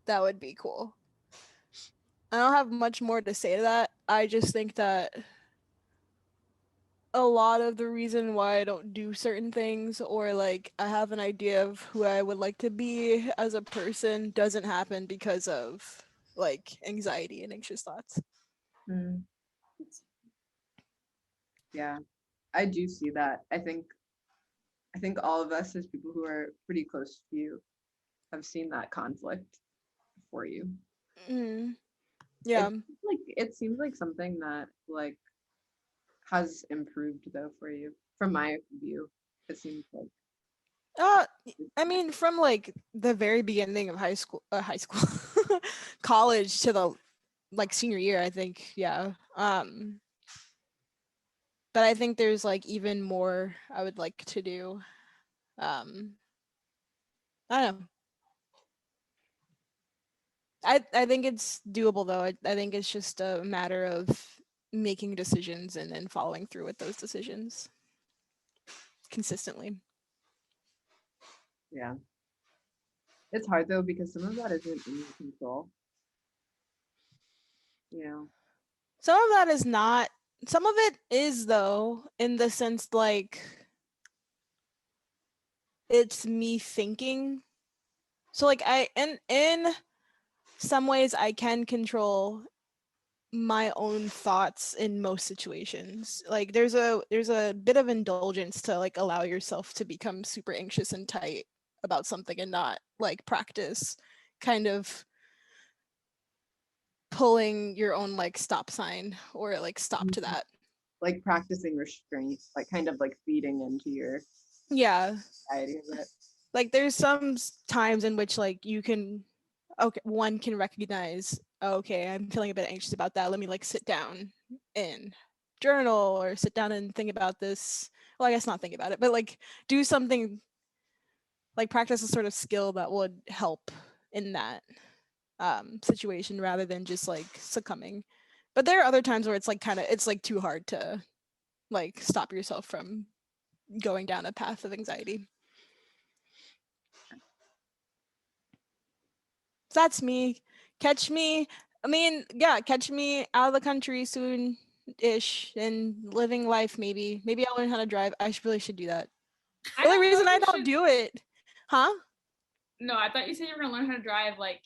That would be cool. I don't have much more to say to that. I just think that a lot of the reason why I don't do certain things or like I have an idea of who I would like to be as a person doesn't happen because of like anxiety and anxious thoughts. Yeah, I do see that. I think all of us as people who are pretty close to you have seen that conflict for you. Yeah. It seems like something that like has improved though for you. From my view, it seems like I mean, from like the very beginning of high school, college to the like senior year, I think, yeah. But I think there's like even more I would like to do. Um, I don't know. I think it's doable though. I think it's just a matter of making decisions and then following through with those decisions consistently. Yeah. It's hard though because some of that isn't in your control. You know. Some of that is not. Some of it is though, in the sense like it's me thinking. So like in some ways I can control my own thoughts in most situations. Like there's a bit of indulgence to like allow yourself to become super anxious and tight about something and not like practice kind of pulling your own like stop sign or like stop to that. Like practicing restraint, like kind of like feeding into your Yeah. anxiety of it. Like there's some times in which like you can okay, one can recognize, okay, I'm feeling a bit anxious about that. Let me like sit down and journal or sit down and think about this. Well, I guess not think about it, but like do something like practice a sort of skill that would help in that situation rather than just like succumbing. But there are other times where it's like kind of it's like too hard to like stop yourself from going down a path of anxiety. So that's me. Catch me. I mean, yeah, catch me out of the country soon ish and living life maybe. Maybe I'll learn how to drive. Really should do that. I The only don't know reason if I you don't should. do it. Huh? No, I thought you said you were gonna learn how to drive like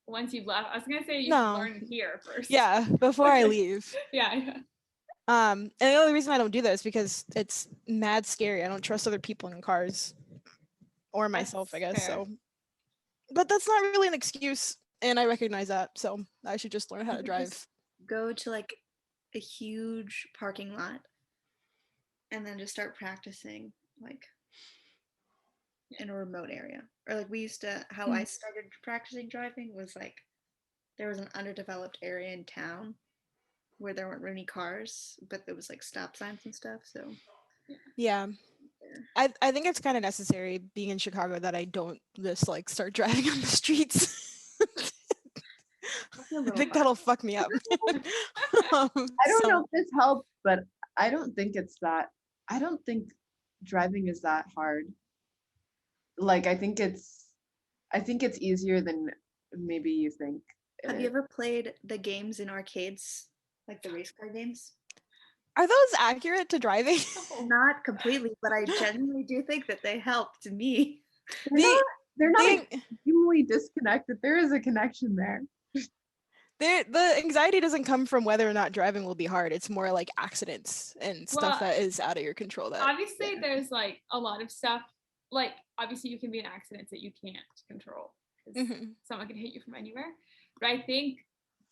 once you've left. I was gonna say you should No. learn here first. Yeah, before I Okay. leave. Yeah, yeah. And the only reason I don't do that is because it's mad scary. I don't trust other people in cars or myself, I That's guess. fair. So, but that's not really an excuse, and I recognize that. So I should just learn how You to could just drive. go to like a huge parking lot and then just start practicing like in a remote area. Or like we used to how I started practicing driving was like there was an underdeveloped area in town where there weren't any cars, but there was like stop signs and stuff. So Yeah. there. I think it's kind of necessary being in Chicago that I don't just like start driving on the streets. That's a I little think hard. that'll fuck me up. I don't know So if this helps, but I don't think it's that. I don't think driving is that hard. Like I think it's easier than maybe you think it Have you is. ever played the games in arcades, like the race car games? are those accurate to driving? Not completely, but I genuinely do think that they helped me. They're the not they're not the extremely disconnected. There is a connection there. the anxiety doesn't come from whether or not driving will be hard. It's more like accidents and stuff Well, that is out of your control. That obviously there's like a lot of stuff. Like obviously you can be in accidents that you can't control because Mhm. someone can hit you from anywhere. But I think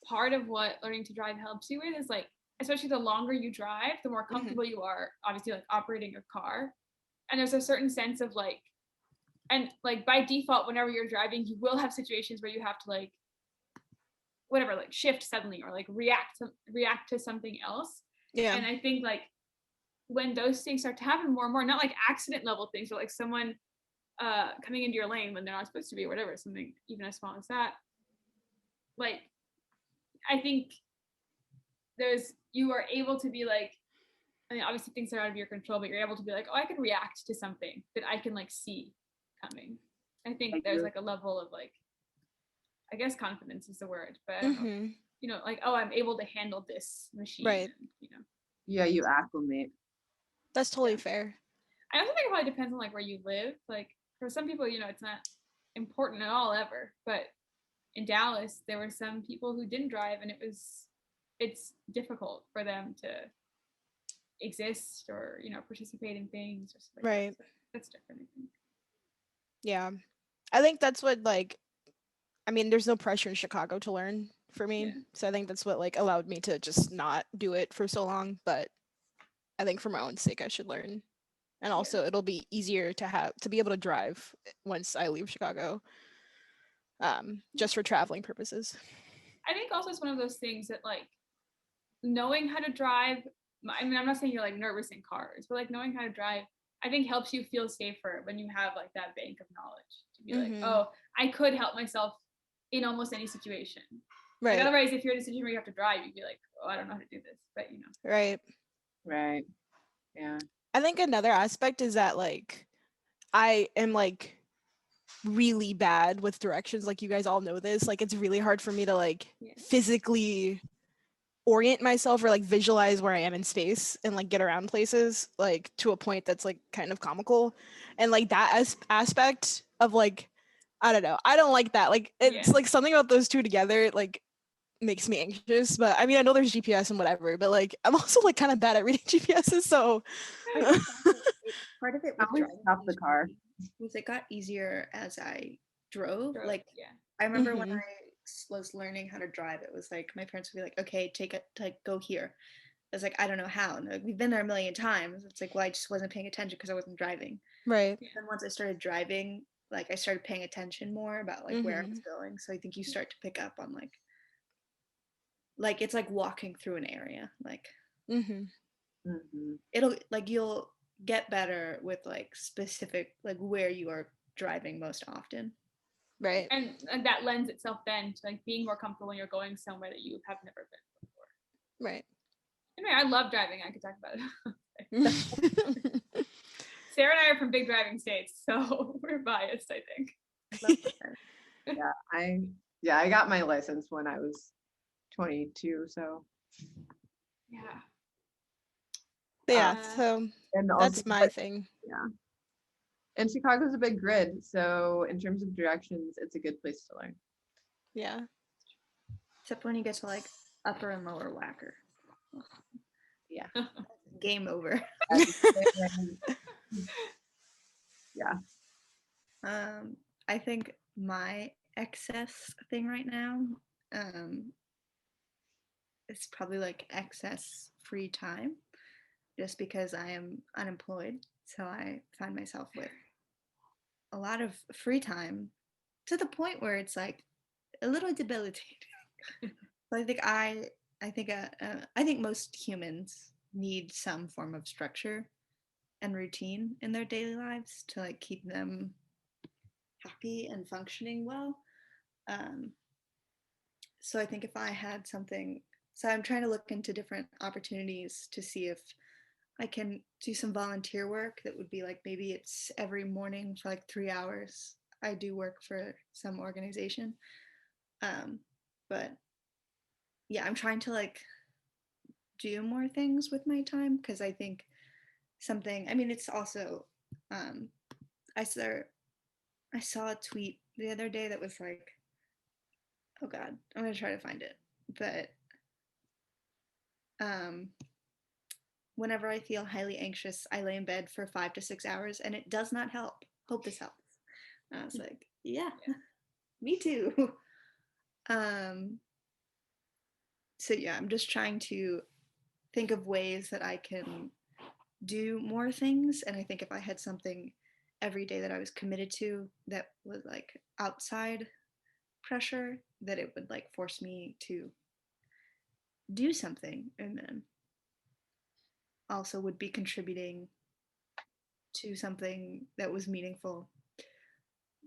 part of what learning to drive helps you with is like, especially the longer you drive, the more comfortable you are. Obviously, like operating your car, and there's a certain sense of like, and like by default, whenever you're driving, you will have situations where you have to like whatever, like shift suddenly or like react to something else. Yeah. And I think like when those things start to happen more and more, not like accident level things, but like someone coming into your lane when they're not supposed to be, or whatever, something even as small as that. Like, I think you are able to be like, I mean, obviously things are out of your control, but you're able to be like, oh, I can react to something that I can like see coming. I think Like there's like a level of like, I guess confidence is the word, but I don't know, Mhm. like, oh, I'm able to handle this machine, Right. and. Yeah, you acclimate. That's totally Yeah. fair. I also think it probably depends on like where you live. Like for some people, it's not important at all ever. But in Dallas, there were some people who didn't drive, and it's difficult for them to exist or participate in things or stuff like that. Right. So that's different, I think. Yeah. I think that's what like I mean, there's no pressure in Chicago to learn for me. Yeah. So I think that's what like allowed me to just not do it for so long, but I think for my own sake I should learn. And also it'll be easier to be able to drive once I leave Chicago. Just for traveling purposes. I think also it's one of those things that like knowing how to drive. I mean, I'm not saying you're like nervous in cars, but like knowing how to drive, I think helps you feel safer when you have like that bank of knowledge to be like, oh, I could help myself in almost any situation. Right. Like otherwise, if you're in a situation where you have to drive, you'd be like, oh, I don't know how to do this. But you know. Right. Right. Yeah. I think another aspect is that like I am like really bad with directions. Like you guys all know this. Like it's really hard for me to like physically orient myself or like visualize where I am in space and like get around places like to a point that's like kind of comical. And like that aspect of like I don't know. I don't like that. Like it's like something about those two together like makes me anxious. But I mean I know there's GPS and whatever, but like I'm also like kind of bad at reading GPSs, so I think also part of it with Always driving stop the car. was it got easier as I drove. Like Yeah. I remember when I was learning how to drive, it was like my parents would be like, "Okay, go here." I was like, "I don't know how." And like, we've been there a million times. It's like, well, I just wasn't paying attention because I wasn't driving. right. Then once I started driving, like I started paying attention more about like where I was going. So I think you start to pick up on like it's like walking through an area. Like it'll like you'll get better with like specific like where you are driving most often. Right. And that lends itself then to like being more comfortable when you're going somewhere that you have never been before. Right. Anyway, I love driving. I could talk about it. Sarah and I are from big driving states, so we're biased, I think. I got my license when I was 22, so so and that's also, my thing. Yeah. And Chicago's a big grid, so in terms of directions, it's a good place to learn. Yeah. Except when you get to like upper and lower whacker. Yeah. Game over. Yeah. I think my excess thing right now is probably like excess free time just because I am unemployed. So I find myself with a lot of free time to the point where it's like a little debilitating. So I think most humans need some form of structure and routine in their daily lives to like keep them happy and functioning well. Um, so I think if I had something, so I'm trying to look into different opportunities to see if I can do some volunteer work that would be like maybe it's every morning for like 3 hours. I do work for some organization. But yeah, I'm trying to like do more things with my time because I think I mean, it's also, um, I saw a tweet the other day that was like, oh God, I'm gonna try to find it. But um, whenever I feel highly anxious, I lay in bed for 5 to 6 hours, and it does not help. Hope this helps. And I was like, yeah. Me too. Um, so yeah, I'm just trying to think of ways that I can do more things. And I think if I had something every day that I was committed to that was like outside pressure, that it would like force me to do something and then also would be contributing to something that was meaningful.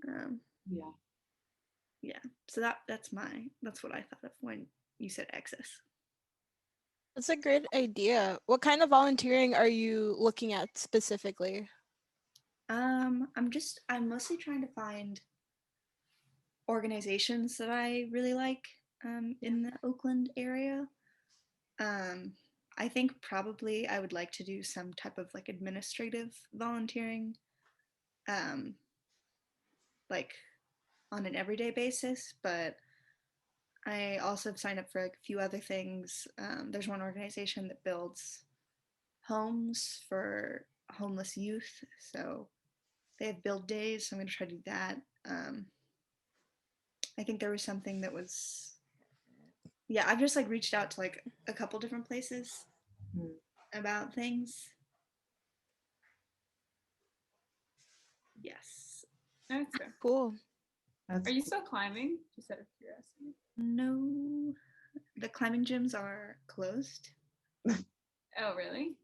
Yeah. Yeah. So that's what I thought of when you said excess. That's a great idea. What kind of volunteering are you looking at specifically? I'm mostly trying to find organizations that I really like in the Oakland area. I think probably I would like to do some type of like administrative volunteering, um, like on an everyday basis. But I also have signed up for like a few other things. There's one organization that builds homes for homeless youth, so they have build days. So I'm gonna try to do that. I think there was something that was, yeah. I've just like reached out to like a couple different places about things. Yes. That's good. Cool. That's Are you still climbing? Just out of curiosity. No, the climbing gyms are closed. Oh, really?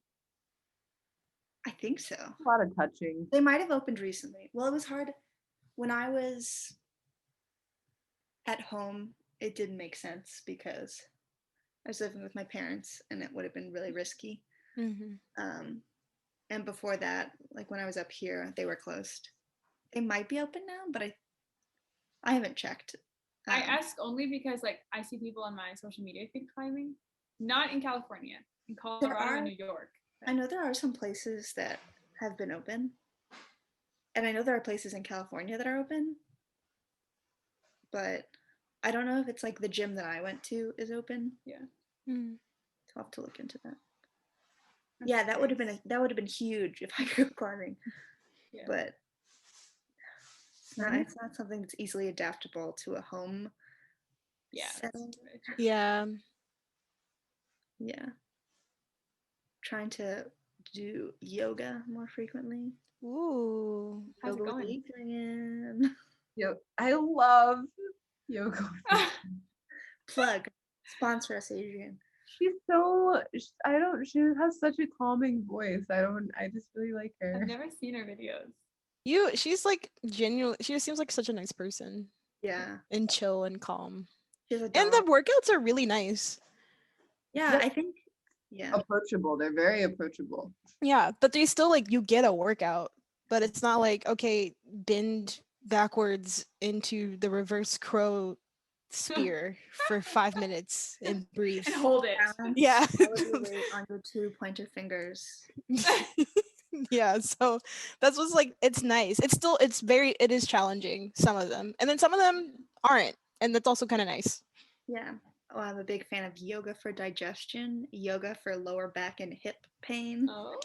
I think so. a lot of touching. They might have opened recently. Well, it was hard when I was at home. It didn't make sense because I was living with my parents, and it would have been really risky. Mm-hmm. And before that, like when I was up here, they were closed. They might be open now, but I haven't checked. I ask only because like I see people on my social media feed climbing, not in California, in Colorado and New York. I know there are some places that have been open, and I know there are places in California that are open, but I don't know if it's like the gym that I went to is open. Yeah. Mm. So I'll have to look into that. That's Yeah, that would have nice. been huge if I could go climbing, Yeah. but it's not something that's easily adaptable to a home Yeah. setting. Yeah. Yeah, trying to do yoga more frequently. Ooh. How's it Yoga with going? Adrian. I love yoga. Plug. Sponsor us, Adrian. She's she has such a calming voice. I just really like her. I've never seen her videos. She's like genuine. She just seems like such a nice person Yeah. and chill and calm. She's a And the workouts are really nice. Yeah, Yep. I think. Yeah. Approachable. They're very approachable. Yeah, but they still like you get a workout, but it's not like okay, bend backwards into the reverse crow spear for 5 minutes and breathe. And hold it. Yeah. All of your weight on your 2 pointer fingers. Yeah, so that's what's like it's nice. It is challenging, some of them. And then some of them aren't. And that's also kind of nice. Yeah. Oh, I'm a big fan of yoga for digestion, yoga for lower back and hip pain. Oh.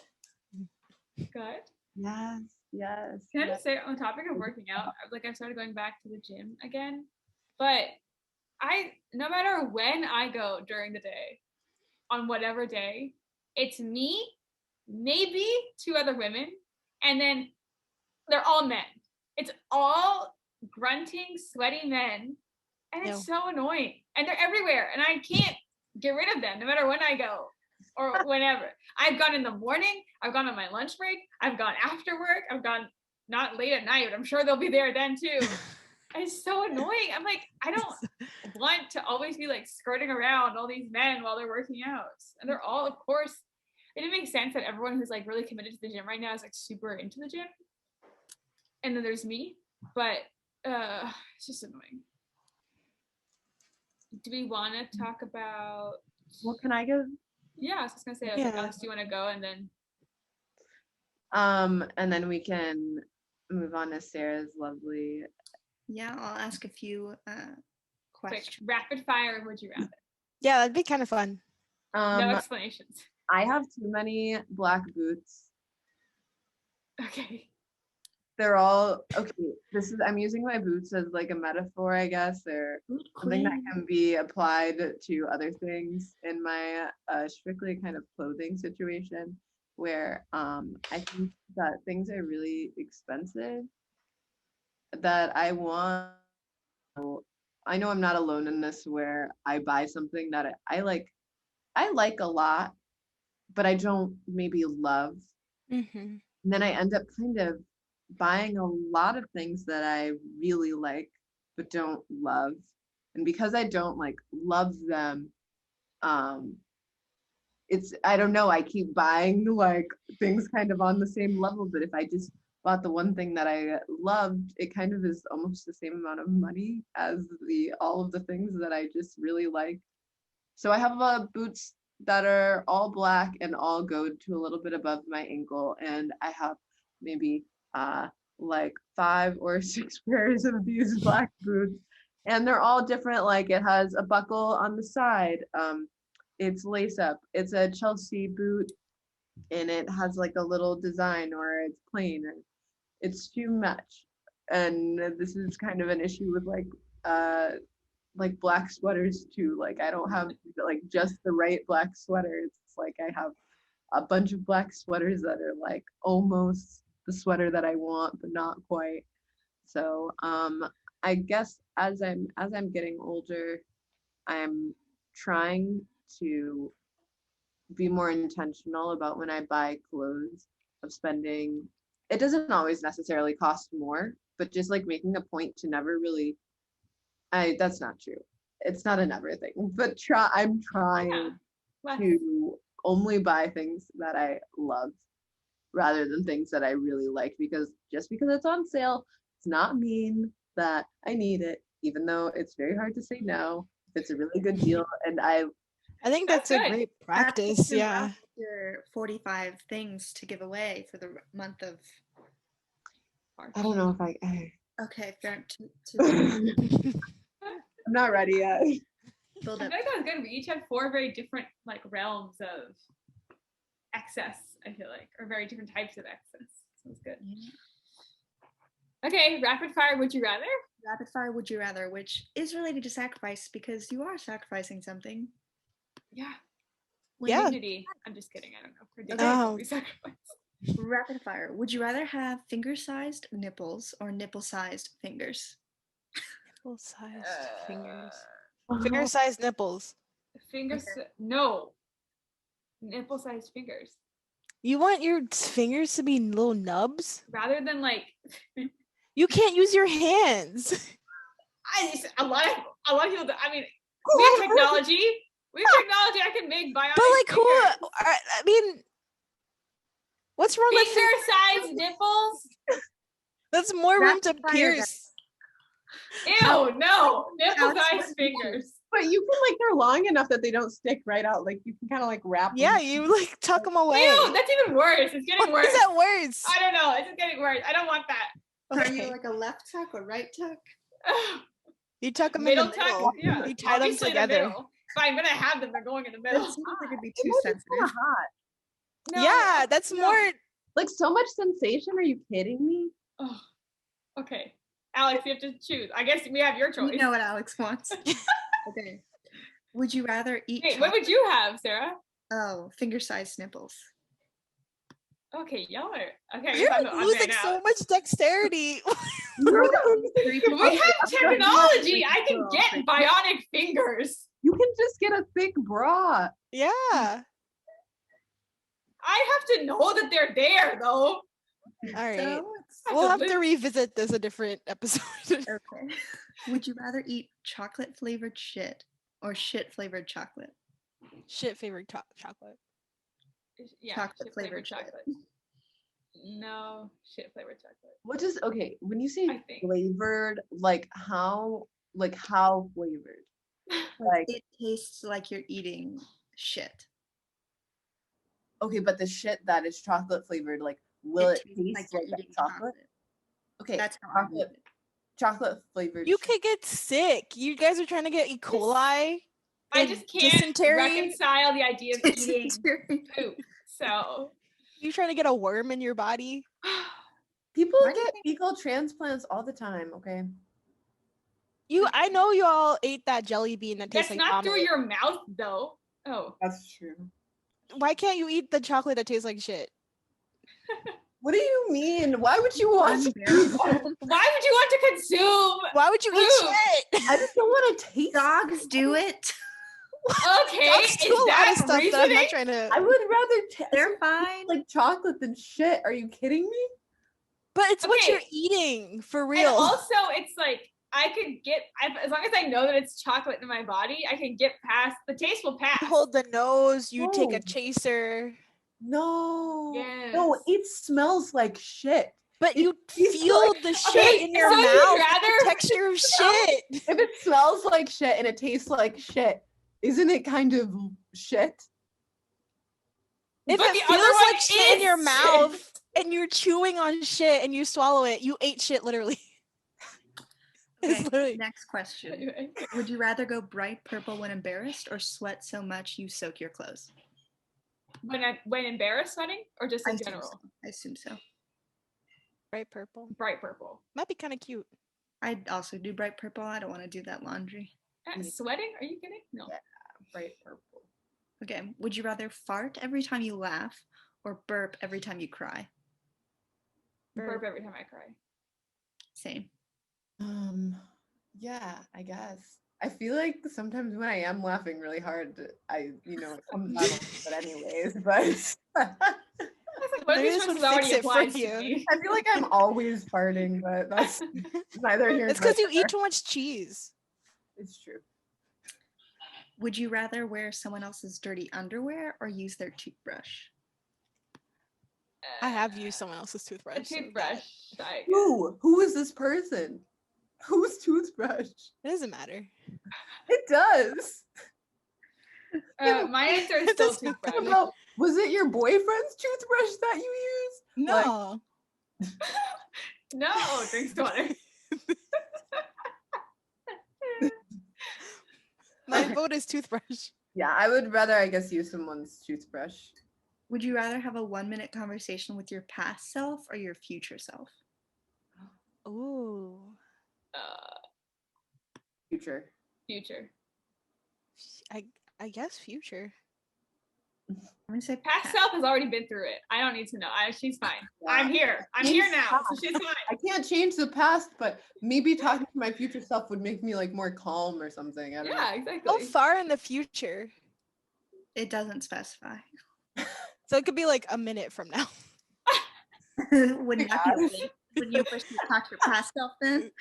Good. Yes. Yes. Can I yes. just say on the topic of working out, I started going back to the gym again. But no matter when I go during the day, on whatever day, it's me, maybe 2 other women, and then they're all men. It's all grunting, sweaty men, and it's so annoying. And they're everywhere, and I can't get rid of them no matter when I go or whenever. I've gone in the morning, I've gone on my lunch break, I've gone after work, I've gone not late at night, but I'm sure they'll be there then too. It's so annoying. I'm like, I don't want to always be like skirting around all these men while they're working out. And they're all, of course, it didn't make sense that everyone who's like really committed to the gym right now is like super into the gym. And then there's me, but it's just annoying. Do we want to talk about? Well, can I go? Yeah, I was just gonna say, Yeah. Alex, do you want to go and then? And then we can move on to Sarah's lovely. Yeah, I'll ask a few Quick, questions. rapid fire, would you rather? Yeah, that'd be kind of fun. No explanations. I have too many black boots. Okay. They're all okay. I'm using my boots as like a metaphor, I guess. They're something that can be applied to other things in my strictly kind of clothing situation where I think that things are really expensive that I want. I know I'm not alone in this where I buy something that I like a lot, but I don't maybe love. Mm-hmm. And then I end up kind of buying a lot of things that I really like but don't love. And because I don't like love them, I don't know, I keep buying like things kind of on the same level, but if I just bought the one thing that I loved, it kind of is almost the same amount of money as all of the things that I just really like. So I have boots that are all black and all go to a little bit above my ankle, and I have maybe like 5 or 6 pairs of these black boots, and they're all different. Like it has a buckle on the side. It's lace up. It's a Chelsea boot, and it has like a little design, or it's plain, or it's too much. And this is kind of an issue with like black sweaters too. Like I don't have like just the right black sweaters. It's like I have a bunch of black sweaters that are like almost the the sweater that I want, but not quite. So I guess as I'm getting older, I'm trying to be more intentional about when I buy clothes of spending. It doesn't always necessarily cost more, but just like making a point to never really. I That's not true. It's not a never thing, but I'm trying Less. to only buy things that I love rather than things that I really like, because just because it's on sale does not mean that I need it, even though it's very hard to say no if it's a really good deal. And I think That's that's a good. great That's practice. Yeah. Your 45 things to give away for the month of March. I don't know if I Okay, fair. I'm not ready yet. Build I up. feel like that was good. We each had 4 very different like realms of excess, I feel like, or very different types of excess. So it's good. Yeah. Okay, rapid fire, would you rather? Rapid fire would you rather, which is related to sacrifice because you are sacrificing something. Yeah. Yeah. Dignity. I'm just kidding. I don't know. For dignity, Oh. we sacrifice. Rapid fire. Would you rather have finger-sized nipples or nipple-sized fingers? Nipple-sized fingers. Finger-sized nipples. Fingers. Okay. No. Nipple-sized fingers. You want your fingers to be little nubs? Rather than like. You can't use your hands. A lot of people. I mean, we have technology. We have technology. I can make bionic. But like, who? fingers. I mean, what's wrong with Finger-sized nipples? That's more room to Rapid fire, pierce. Ew, no. Alex, Nipple-sized what do you fingers. But you can like they're long enough that they don't stick right out. Like you can kind of like wrap Yeah, them. you like tuck them away. Ew, that's even worse. It's getting Why worse. is that worse? I don't know. It's just getting worse. I don't want that. Are you like a left tuck or right tuck? You tuck them Middle in the tuck. middle. Yeah. You tie them Obviously together. The middle. If I'm gonna have them, they're going in the middle. That seems like it'd be It too might be kinda sensitive. hot. No, Yeah, that's no. more. Like so much sensation. Are you kidding me? Oh, okay. Alex, you have to choose. I guess we have your choice. You know what Alex wants. Okay. Would you rather eat Wait, what would you have, Sarah? Oh, finger-sized nipples. Okay, y'all are. Okay, I guess You're I'm the odd losing man so out. much dexterity. We have technology. I can get bionic fingers. You can just get a thick bra. Yeah. I have to know that they're there, though. All right. So, We'll have to revisit this a different episode. okay. Would you rather eat chocolate flavored shit or shit flavored chocolate? Shit favorite chocolate. Yeah, Chocolate shit flavored shit. chocolate. No, shit flavored chocolate. What is okay when you say I think. flavored? Like how flavored? Like It tastes like you're eating shit. okay, but the shit that is chocolate flavored, like will it taste you're like that eating chocolate? Okay, That's how I read it. chocolate flavored. You shit. could get sick. You guys are trying to get E. coli. I and just can't dysentery. reconcile the idea of eating poop. So You trying to get a worm in your body? People Why do you get fecal transplants all the time. Okay. I know you all ate that jelly bean that tastes that's like not vomit. through your mouth, though. Oh, That's true. Why can't you eat the chocolate that tastes like shit? What do you mean? Why would you want to? Unbearable. why would you want to consume? Why would you eat Ooh. shit? I just don't want to taste. Dogs do it. Okay, Dogs do is a lot that of stuff that I'm reasoning? not trying to. I would rather They're fine. like chocolate than shit. Are you kidding me? But it's what Okay. you're eating for And real. also, it's like I could get as long as I know that it's chocolate in my body, I can get past the taste will pass. You hold the nose. You take a No. chaser. No. Yes. No, it smells like shit. But It you tastes feel like- the shit Okay, in your so you'd mouth. rather- The texture of shit. If it smells like shit and it tastes like shit, isn't it kind of shit? If But it the other feels one like shit in your is mouth shit. and you're chewing on shit and you swallow it, you ate shit literally. It's Okay, literally. next question. Would you rather go bright purple when embarrassed or sweat so much you soak your clothes? When embarrassed sweating or just in general? I assume so. Bright purple. Bright purple. Might be kind of cute. I'd also do bright purple. I don't want to do that laundry. Sweating? Are you kidding? No. Yeah. Bright purple. Okay. Would you rather fart every time you laugh or burp every time you cry? burp every time I cry. Same. Yeah, I guess. I feel like sometimes when I am laughing really hard, it comes out a little bit anyways, but I was like, what if Maybe this this would already fix it for applies to you. me? I feel like I'm always farting, but that's neither here It's nor because you eat there. too much cheese. It's true. Would you rather wear someone else's dirty underwear or use their toothbrush? I have used someone else's A toothbrush. so toothbrush. I guess. Who is this person? Whose toothbrush? It doesn't matter. It does. My answer is It still doesn't toothbrush. Well, was it your boyfriend's toothbrush that you used? No. No, drinks water. My Okay. vote is toothbrush. Yeah, I would rather, I guess, use someone's toothbrush. Would you rather have a 1-minute conversation with your past self or your future self? Ooh. Future. Future. I guess future. I'm gonna say Past self has already been through it. I don't need to know. She's fine. Yeah. I'm here. I'm here now, so she's fine. I can't change the past, but maybe talking to my future self would make me like more calm or something. I don't know. Yeah, How exactly. far in the future? It doesn't specify. So it could be like a minute from now. Wouldn't that be great? When you first talk to your past self then?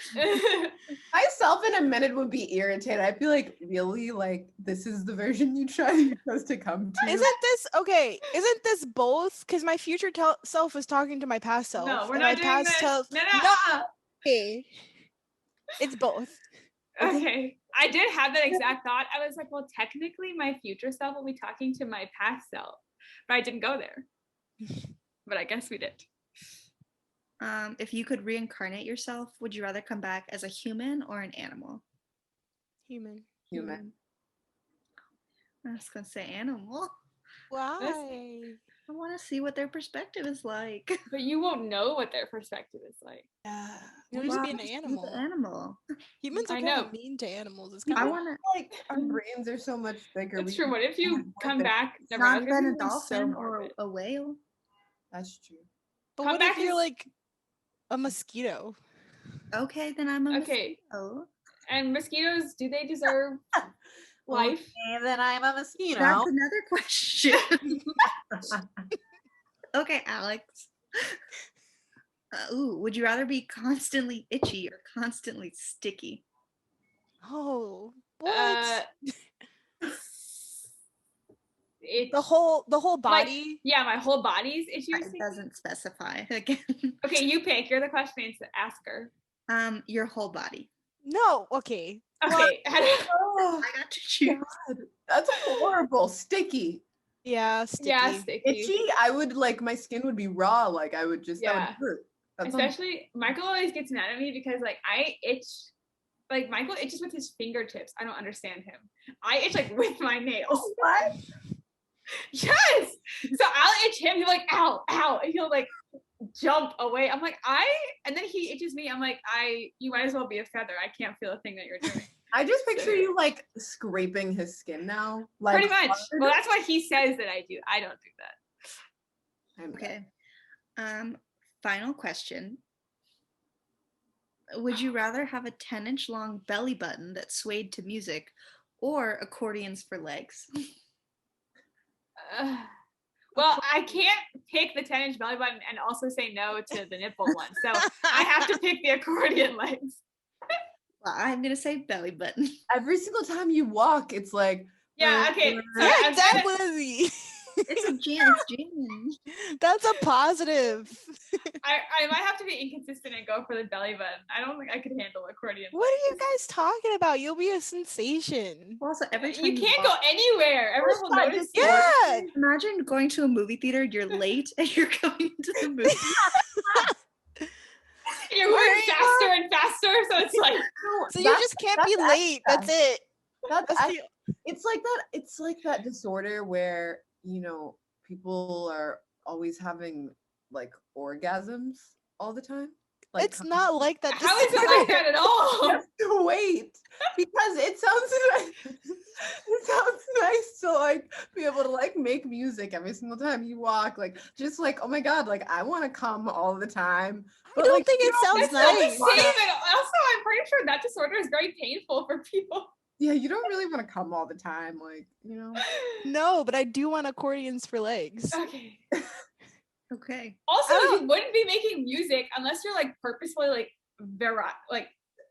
Myself in a minute would be irritated. I'd be like, really? Like, this is the version you chose to come to? Isn't this okay? Isn't this both? Because my future self is talking to my past self. No, we're and not my doing past this. self. No. Okay. It's both. Okay. I did have that exact thought. I was like, well, technically my future self will be talking to my past self. But I didn't go there. But I guess we did. If you could reincarnate yourself, would you rather come back as a human or an animal? Human. Human. I was gonna say animal. Why? I want to see what their perspective is like. But you won't know what their perspective is like. Yeah. You'll Well, just be an I'll just animal. the animal. Humans are I kind know. of mean to animals. It's kind I of want to Like, our brains are so much bigger. That's true. What if you come back? Never not mind, I was been gonna a say something dolphin so or morbid. a whale. That's true. But Come what if back you're as- like a mosquito? Okay, then I'm a Okay. mosquito. And mosquitoes, do they deserve life? Okay, then I'm a mosquito. That's another question. Okay, Alex. Would you rather be constantly itchy or constantly sticky? Oh, Uh, what? it's the whole like, body? yeah, my whole body's itchy. It doesn't specify again. Okay, you pick. You're the question asker. Your whole body. No. Okay. Okay. Oh, I got to choose. God. That's horrible. Sticky. Yeah, sticky. Yeah, sticky. Itchy, I would like my skin would be raw. Like I would just that Yeah. would hurt. That's Especially Michael always gets mad at me because like I itch. Like Michael itches with his fingertips. I don't understand him. I itch like with my nails. what? Yes. So I'll itch him. He'll like, ow, ow, and he'll like jump away. I'm like, and then he itches me. I'm like, you might as well be a feather. I can't feel a thing that you're doing. I just picture you like scraping his skin now. Like Pretty much. hard. Well, that's what he says that I do. I don't do that. I'm Okay. Final question. Would you rather have a 10-inch long belly button that swayed to music or accordions for legs? Well, I can't pick the 10-inch belly button and also say no to the nipple one. So I have to pick the accordion legs. Well, I'm going to say belly button. Every single time you walk, it's like Yeah, okay. So Yeah, I'm gonna- definitely. It's a jam. It's jam. That's a positive. I might have to be inconsistent and go for the belly button. I don't think I could handle accordion. What are you guys talking about? You'll be a sensation. Also, every time You can't go walk- anywhere. Everyone will notice. you. Yeah. Imagine going to a movie theater, you're late, and you're going to the movie. You're going faster and faster, so it's like So you just can't be late. That's it. That's That's act- the- it's like that. It's like that disorder where people are always having like orgasms all the time. Like it's not like that. how is it like that at all? wait because it sounds it sounds nice to like be able to like make music every single time you walk, like just like, oh my god, like I want to come all the time. I don't like, think it sounds That's not the nice. same. And also, I'm pretty sure that disorder is very painful for people. Yeah, you don't really want to come all the time, like, you know. No, but I do want accordions for legs. Okay. Okay. Also, I you don't- wouldn't be making music unless you're like purposefully like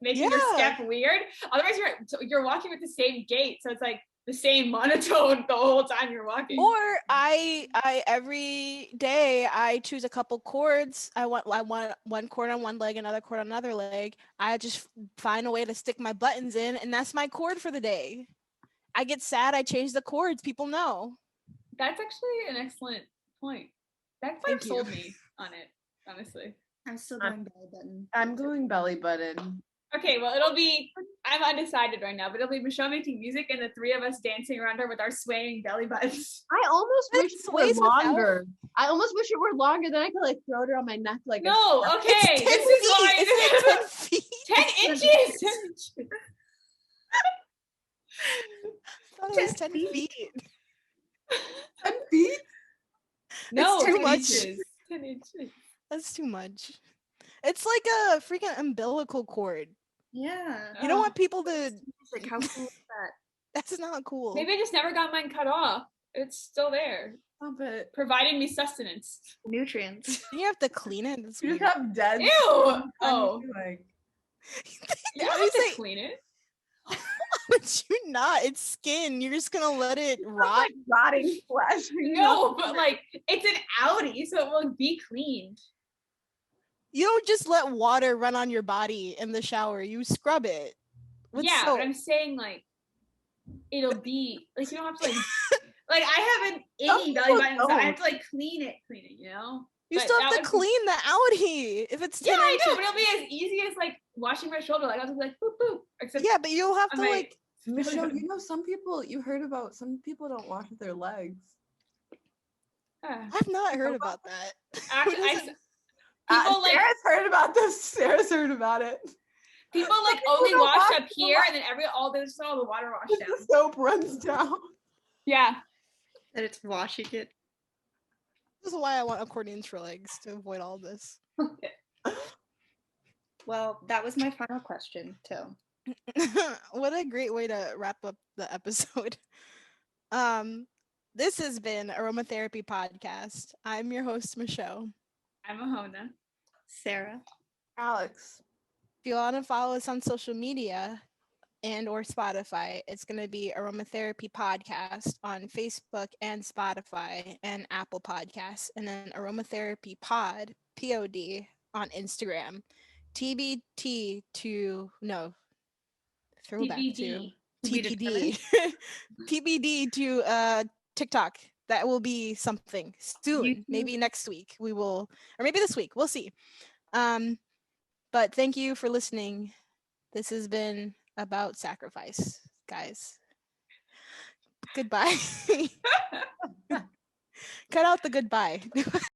making your Yeah. step weird. Otherwise, you're walking with the same gait, so it's like the same monotone the whole time you're walking. Or I every day I choose a couple chords. I want one chord on one leg, another chord on another leg. I just find a way to stick my buttons in, and that's my chord for the day. I get sad, I change the chords. People know. That's actually an excellent point. That might Thank have you. sold me on it, honestly. I'm still going belly button. I'm going belly button. Okay, well, I'm undecided right now, but it'll be Michelle making music and the three of us dancing around her with our swaying belly buttons. I almost wish It it were sways without- longer. I almost wish it were longer, then I could like throw it around my neck like No, a okay, It's 10 this is feet. why. It's like 10 feet. 10 inches! 10 inches. I thought it was 10 feet. 10 feet. No, too 10 much. inches. 10 inches. That's too much. It's like a freaking umbilical cord. Yeah. You don't Ugh. want people to. Music, how cool is that? That's not cool. Maybe I just never got mine cut off. It's still there, Stop it. providing me sustenance. Nutrients. You have to clean it. That's You weird. just have dead. Ew! skin on Oh. you, like, You How don't do you have to say- clean it. But you're not. It's skin. You're just gonna let it rot. like rotting flesh. you know? No, but like, it's an outie, so it will be cleaned. You don't just let water run on your body in the shower. You scrub it. With Yeah, soap. but I'm saying like, it'll be like you don't have to like I have an itty belly people button, so I don't. have to like clean it, you know. You But still have that to would- clean the outie if it's 10 Yeah, I inches. know, but it'll be as easy as like washing my shoulder. Like I'll just be like boop boop. Except Yeah, but you'll have I to might- like. Michelle, you know, some people some people don't wash with their legs. I've not heard about that. Who Actually, doesn't- people like Sarah's heard about this. Sarah's heard about it. people like people only don't wash wash up with here, and then all the water washed down. The soap runs down. Yeah. That it's washing it. This is why I want accordions for legs to avoid all this. Well, that was my final question, too. What a great way to wrap up the episode. This has been Aromatherapy Podcast. I'm your host, Michelle. I'm a Hona. Sarah. Alex. If you want to follow us on social media and or Spotify, it's going to be Aromatherapy Podcast on Facebook and Spotify and Apple Podcasts, and then Aromatherapy Pod, POD, on Instagram. TBT to, no, throwback to TBD. To be TBD. TBD to TikTok. That will be something soon. YouTube. Maybe next week we will, or maybe this week. We'll see. But thank you for listening. This has been about sacrifice, guys. Goodbye. Cut out the goodbye.